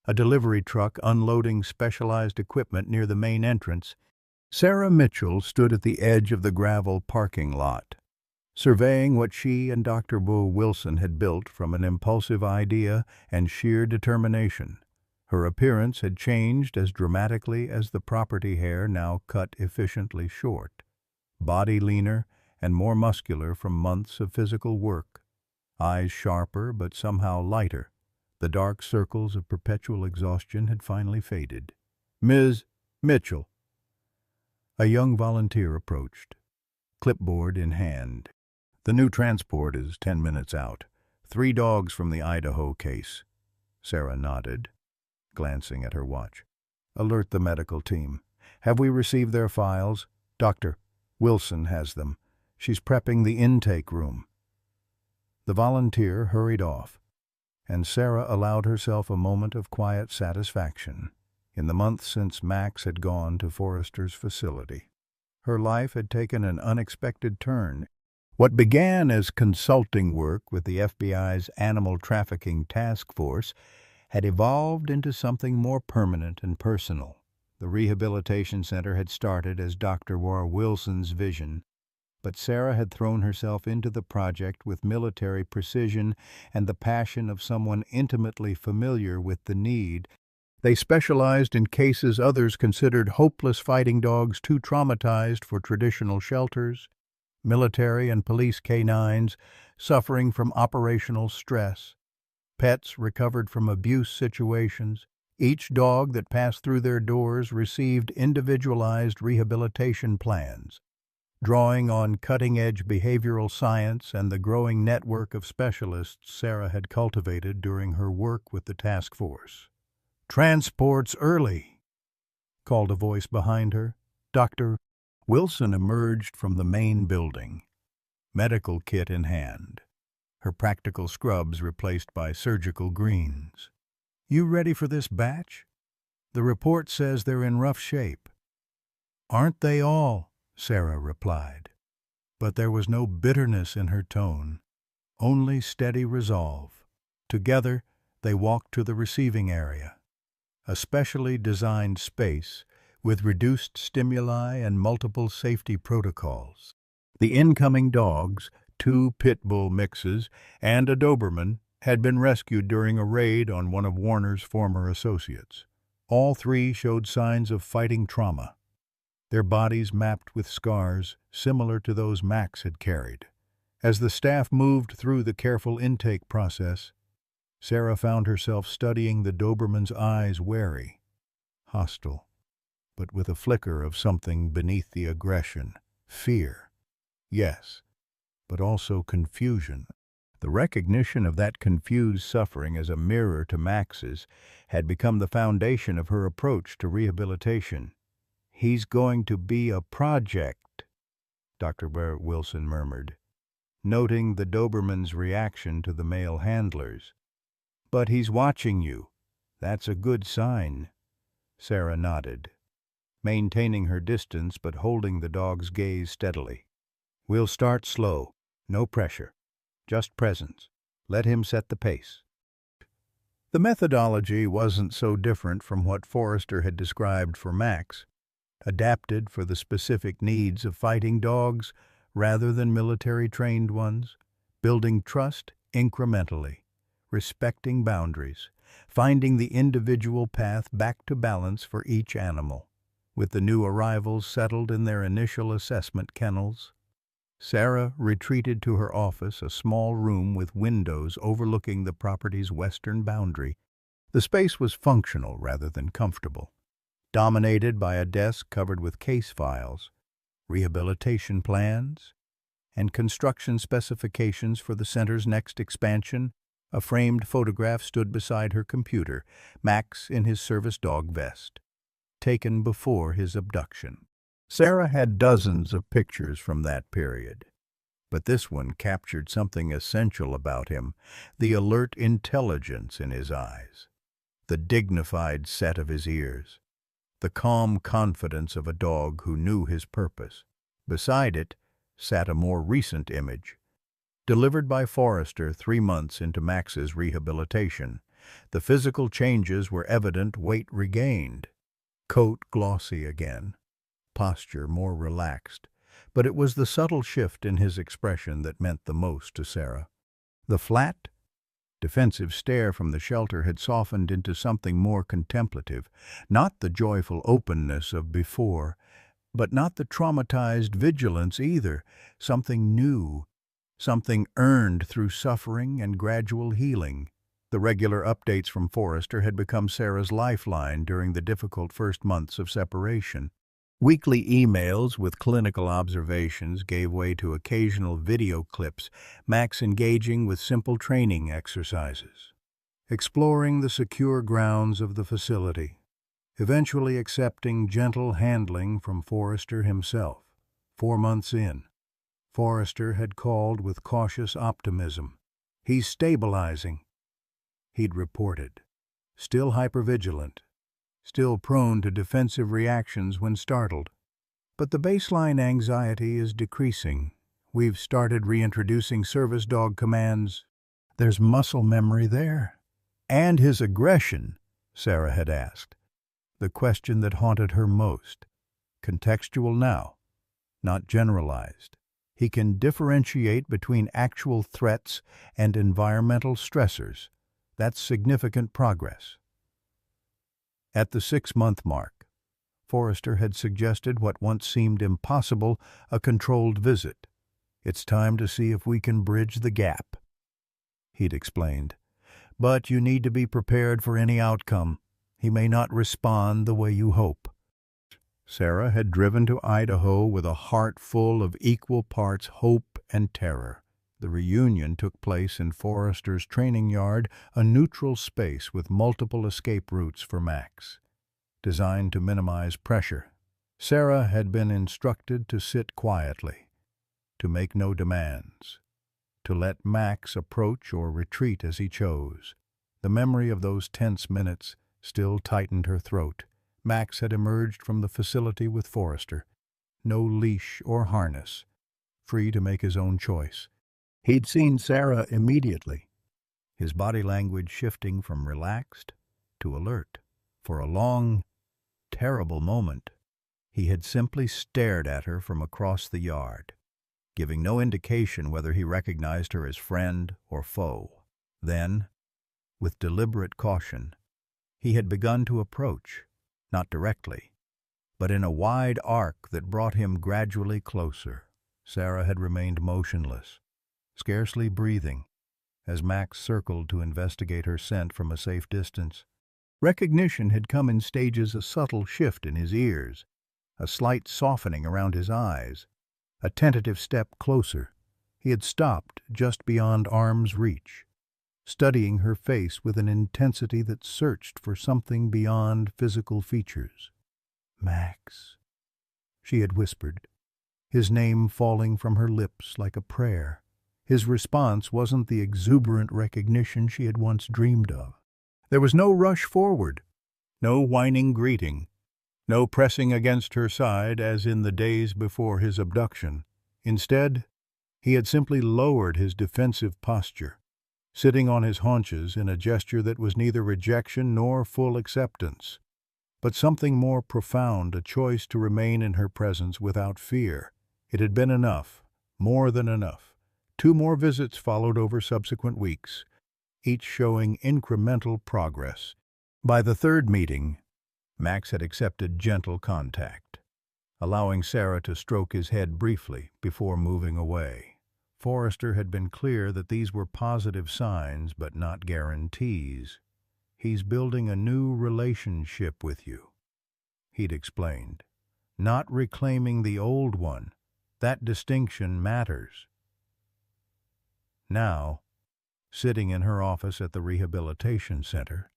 a delivery truck unloading specialized equipment near the main entrance. Sarah Mitchell stood at the edge of the gravel parking lot, surveying what she and Dr. Bo Wilson had built from an impulsive idea and sheer determination. Her appearance had changed as dramatically as the property hair now cut efficiently short, body leaner and more muscular from months of physical work, eyes sharper but somehow lighter. The dark circles of perpetual exhaustion had finally faded. "Ms. Mitchell." A young volunteer approached, clipboard in hand. "The new transport is 10 minutes out. 3 dogs from the Idaho case." Sarah nodded, glancing at her watch. "Alert the medical team. Have we received their files?" "Dr. Wilson has them. She's prepping the intake room." The volunteer hurried off, and Sarah allowed herself a moment of quiet satisfaction. In the month since Max had gone to Forrester's facility, her life had taken an unexpected turn. What began as consulting work with the FBI's Animal Trafficking Task Force had evolved into something more permanent and personal. The rehabilitation center had started as Dr. War Wilson's vision, but Sarah had thrown herself into the project with military precision and the passion of someone intimately familiar with the need. They specialized in cases others considered hopeless: fighting dogs too traumatized for traditional shelters, military and police canines suffering from operational stress, pets recovered from abuse situations. Each dog that passed through their doors received individualized rehabilitation plans, drawing on cutting-edge behavioral science and the growing network of specialists Sarah had cultivated during her work with the task force. "Transport's early," called a voice behind her. Dr. Wilson emerged from the main building, medical kit in hand, her practical scrubs replaced by surgical greens. "You ready for this batch? The report says they're in rough shape." "Aren't they all?" Sarah replied. But there was no bitterness in her tone, only steady resolve. Together, they walked to the receiving area, a specially designed space with reduced stimuli and multiple safety protocols. The incoming dogs, 2 pit bull mixes and a Doberman, had been rescued during a raid on one of Warner's former associates. All 3 showed signs of fighting trauma, their bodies mapped with scars similar to those Max had carried. As the staff moved through the careful intake process, Sarah found herself studying the Doberman's eyes, wary, hostile, but with a flicker of something beneath the aggression. Fear, yes, but also confusion. The recognition of that confused suffering as a mirror to Max's had become the foundation of her approach to rehabilitation. "He's going to be a project," Dr. Wilson murmured, noting the Doberman's reaction to the male handlers. "But he's watching you. That's a good sign." Sarah nodded, maintaining her distance but holding the dog's gaze steadily. "We'll start slow, no pressure, just presence. Let him set the pace." The methodology wasn't so different from what Forrester had described for Max, adapted for the specific needs of fighting dogs rather than military-trained ones, building trust incrementally, respecting boundaries, finding the individual path back to balance for each animal. With the new arrivals settled in their initial assessment kennels, Sarah retreated to her office, a small room with windows overlooking the property's western boundary. The space was functional rather than comfortable, dominated by a desk covered with case files, rehabilitation plans, and construction specifications for the center's next expansion. A framed photograph stood beside her computer, Max in his service dog vest, taken before his abduction. Sarah had dozens of pictures from that period, but this one captured something essential about him: the alert intelligence in his eyes, the dignified set of his ears, the calm confidence of a dog who knew his purpose. Beside it sat a more recent image, delivered by Forrester 3 months into Max's rehabilitation. The physical changes were evident: weight regained, coat glossy again, posture more relaxed. But it was the subtle shift in his expression that meant the most to Sarah. The flat, defensive stare from the shelter had softened into something more contemplative, not the joyful openness of before, but not the traumatized vigilance either. Something new, something earned through suffering and gradual healing. The regular updates from Forrester had become Sarah's lifeline during the difficult first months of separation. Weekly emails with clinical observations gave way to occasional video clips, Max engaging with simple training exercises, exploring the secure grounds of the facility, eventually accepting gentle handling from Forrester himself. 4 months in, Forrester had called with cautious optimism. "He's stabilizing," he'd reported. "Still hypervigilant, still prone to defensive reactions when startled. But the baseline anxiety is decreasing. We've started reintroducing service dog commands. There's muscle memory there." "And his aggression?" Sarah had asked, the question that haunted her most. "Contextual now, not generalized. He can differentiate between actual threats and environmental stressors. That's significant progress." At the 6-month mark, Forrester had suggested what once seemed impossible: a controlled visit. "It's time to see if we can bridge the gap," he'd explained. "But you need to be prepared for any outcome. He may not respond the way you hope." Sarah had driven to Idaho with a heart full of equal parts hope and terror. The reunion took place in Forrester's training yard, a neutral space with multiple escape routes for Max, designed to minimize pressure. Sarah had been instructed to sit quietly, to make no demands, to let Max approach or retreat as he chose. The memory of those tense minutes still tightened her throat. Max had emerged from the facility with Forrester, no leash or harness, free to make his own choice. He'd seen Sarah immediately, his body language shifting from relaxed to alert. For a long, terrible moment, he had simply stared at her from across the yard, giving no indication whether he recognized her as friend or foe. Then, with deliberate caution, he had begun to approach, not directly, but in a wide arc that brought him gradually closer. Sarah had remained motionless, scarcely breathing, as Max circled to investigate her scent from a safe distance. Recognition had come in stages: a subtle shift in his ears, a slight softening around his eyes, a tentative step closer. He had stopped just beyond arm's reach, studying her face with an intensity that searched for something beyond physical features. "Max," she had whispered, his name falling from her lips like a prayer. His response wasn't the exuberant recognition she had once dreamed of. There was no rush forward, no whining greeting, no pressing against her side as in the days before his abduction. Instead, he had simply lowered his defensive posture, sitting on his haunches in a gesture that was neither rejection nor full acceptance, but something more profound: a choice to remain in her presence without fear. It had been enough, more than enough. 2 more visits followed over subsequent weeks, each showing incremental progress. By the 3rd meeting, Max had accepted gentle contact, allowing Sarah to stroke his head briefly before moving away. Forrester had been clear that these were positive signs, but not guarantees. "He's building a new relationship with you," he'd explained, "not reclaiming the old one. That distinction matters." Now, sitting in her office at the rehabilitation center,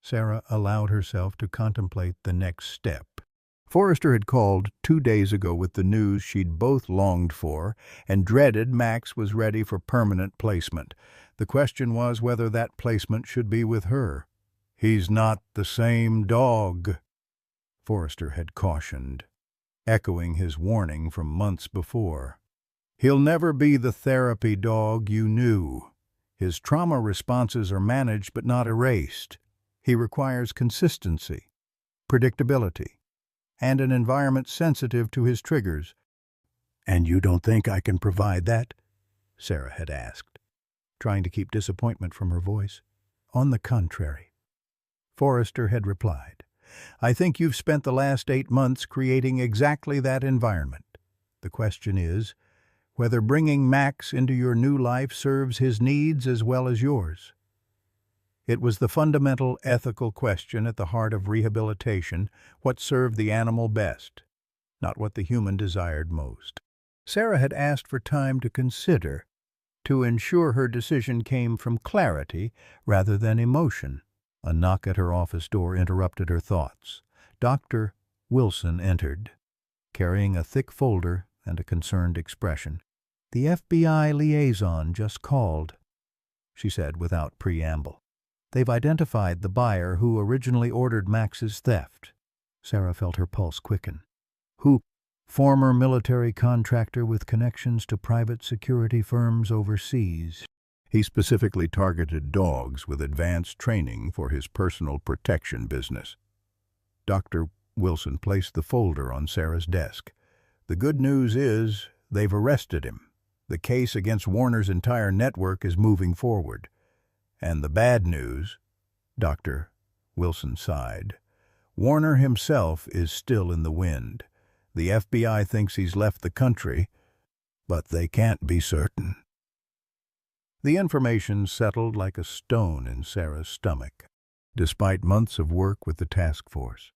Sarah allowed herself to contemplate the next step. Forrester had called 2 days ago with the news she'd both longed for and dreaded. Max was ready for permanent placement. The question was whether that placement should be with her. "He's not the same dog," Forrester had cautioned, echoing his warning from months before. He'll never be the therapy dog you knew. His trauma responses are managed but not erased. He requires consistency, predictability, and an environment sensitive to his triggers. "And you don't think I can provide that?" Sarah had asked, trying to keep disappointment from her voice. "On the contrary," Forrester had replied, "I think you've spent the last 8 months creating exactly that environment. The question is whether bringing Max into your new life serves his needs as well as yours." It was the fundamental ethical question at the heart of rehabilitation: what served the animal best, not what the human desired most. Sarah had asked for time to consider, to ensure her decision came from clarity rather than emotion. A knock at her office door interrupted her thoughts. Dr. Wilson entered, carrying a thick folder and a concerned expression. "The FBI liaison just called," she said without preamble. "They've identified the buyer who originally ordered Max's theft." Sarah felt her pulse quicken. "Who?" "Former military contractor with connections to private security firms overseas. He specifically targeted dogs with advanced training for his personal protection business." Dr. Wilson placed the folder on Sarah's desk. "The good news is they've arrested him. The case against Warner's entire network is moving forward. And the bad news," Dr. Wilson sighed, "Warner himself is still in the wind. The FBI thinks he's left the country, but they can't be certain." The information settled like a stone in Sarah's stomach. Despite months of work with the task force,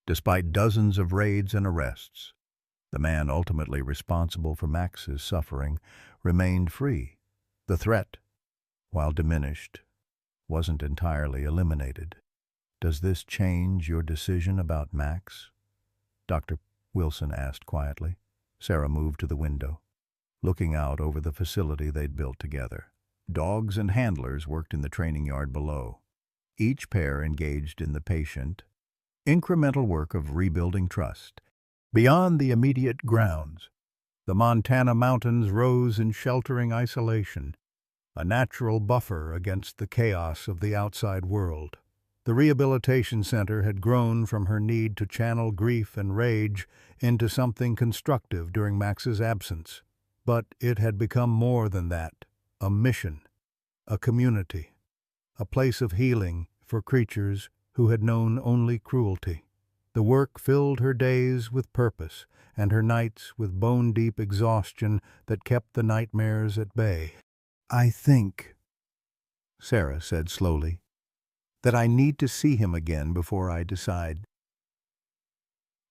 despite dozens of raids and arrests, the man ultimately responsible for Max's suffering remained free. The threat, while diminished, wasn't entirely eliminated. "Does this change your decision about Max?" Dr. Wilson asked quietly. Sarah moved to the window, looking out over the facility they'd built together. Dogs and handlers worked in the training yard below, each pair engaged in the patient, incremental work of rebuilding trust. Beyond the immediate grounds, the Montana mountains rose in sheltering isolation, a natural buffer against the chaos of the outside world. The rehabilitation center had grown from her need to channel grief and rage into something constructive during Max's absence. But it had become more than that: a mission, a community, a place of healing for creatures who had known only cruelty. The work filled her days with purpose and her nights with bone-deep exhaustion that kept the nightmares at bay. "I think," Sarah said slowly, "that I need to see him again before I decide."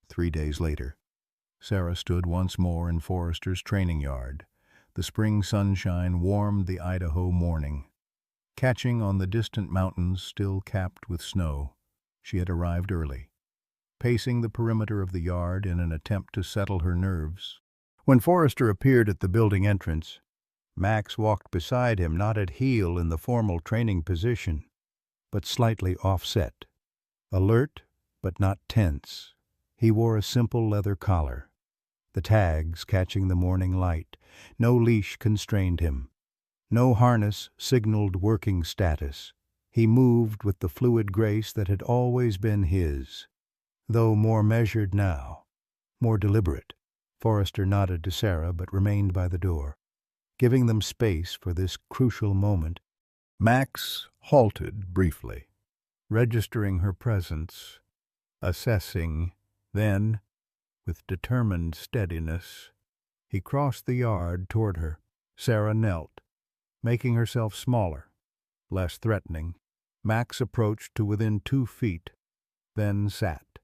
3 days later, Sarah stood once more in Forrester's training yard. The spring sunshine warmed the Idaho morning, catching on the distant mountains still capped with snow. She had arrived early, pacing the perimeter of the yard in an attempt to settle her nerves. When Forrester appeared at the building entrance, Max walked beside him, not at heel in the formal training position, but slightly offset. Alert, but not tense. He wore a simple leather collar, the tags catching the morning light. No leash constrained him. No harness signaled working status. He moved with the fluid grace that had always been his, though more measured now, more deliberate. Forrester nodded to Sarah but remained by the door, giving them space for this crucial moment. Max halted briefly, registering her presence, assessing. Then, with determined steadiness, he crossed the yard toward her. Sarah knelt, making herself smaller, less threatening. Max approached to within 2 feet, then sat,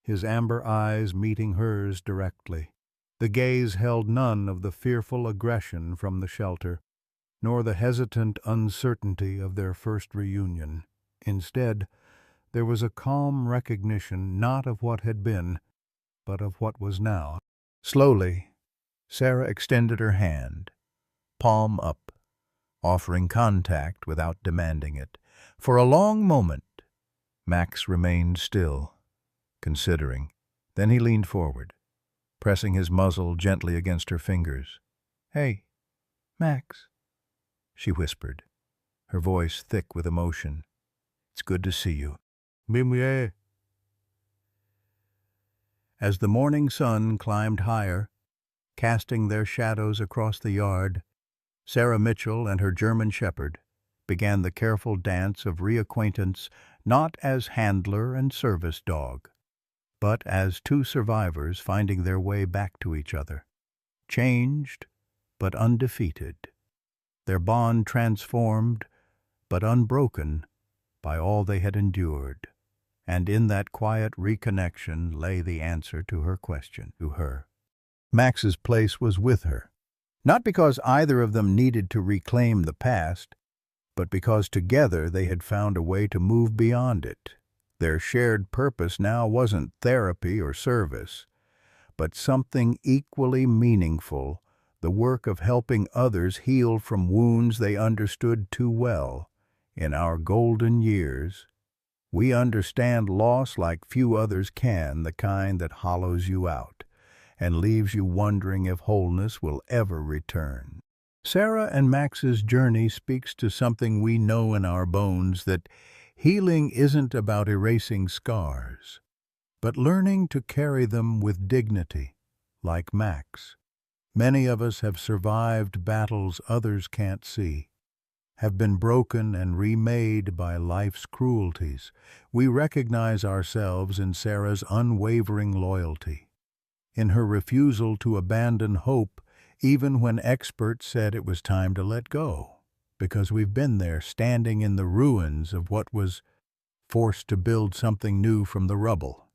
his amber eyes meeting hers directly. The gaze held none of the fearful aggression from the shelter, nor the hesitant uncertainty of their first reunion. Instead, there was a calm recognition not of what had been, but of what was now. Slowly, Sarah extended her hand, palm up, offering contact without demanding it. For a long moment, Max remained still, considering. Then he leaned forward, pressing his muzzle gently against her fingers. "Hey, Max," she whispered, her voice thick with emotion. "It's good to see you." "Mimie." As the morning sun climbed higher, casting their shadows across the yard, Sarah Mitchell and her German shepherd began the careful dance of reacquaintance, not as handler and service dog, but as two survivors finding their way back to each other, changed but undefeated, their bond transformed but unbroken by all they had endured. And in that quiet reconnection lay the answer to her question, to her. Max's place was with her, not because either of them needed to reclaim the past, but because together they had found a way to move beyond it. Their shared purpose now wasn't therapy or service, but something equally meaningful, the work of helping others heal from wounds they understood too well. In our golden years, we understand loss like few others can, the kind that hollows you out and leaves you wondering if wholeness will ever return. Sarah and Max's journey speaks to something we know in our bones, that healing isn't about erasing scars, but learning to carry them with dignity, like Max. Many of us have survived battles others can't see, have been broken and remade by life's cruelties. We recognize ourselves in Sarah's unwavering loyalty, in her refusal to abandon hope even when experts said it was time to let go, because we've been there, standing in the ruins of what was forced to build something new from the rubble.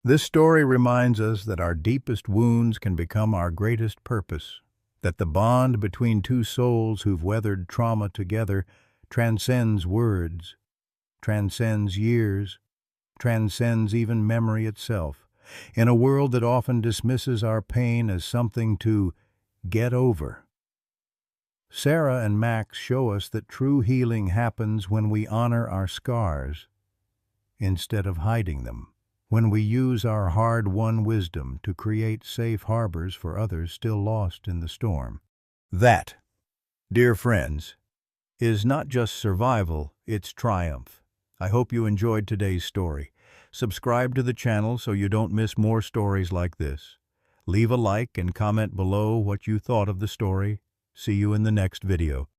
This story reminds us that our deepest wounds can become our greatest purpose, that the bond between two souls who've weathered trauma together transcends words, transcends years, transcends even memory itself. In a world that often dismisses our pain as something to get over, Sarah and Max show us that true healing happens when we honor our scars instead of hiding them, when we use our hard-won wisdom to create safe harbors for others still lost in the storm. That, dear friends, is not just survival, it's triumph. I hope you enjoyed today's story. Subscribe to the channel so you don't miss more stories like this. Leave a like and comment below what you thought of the story. See you in the next video.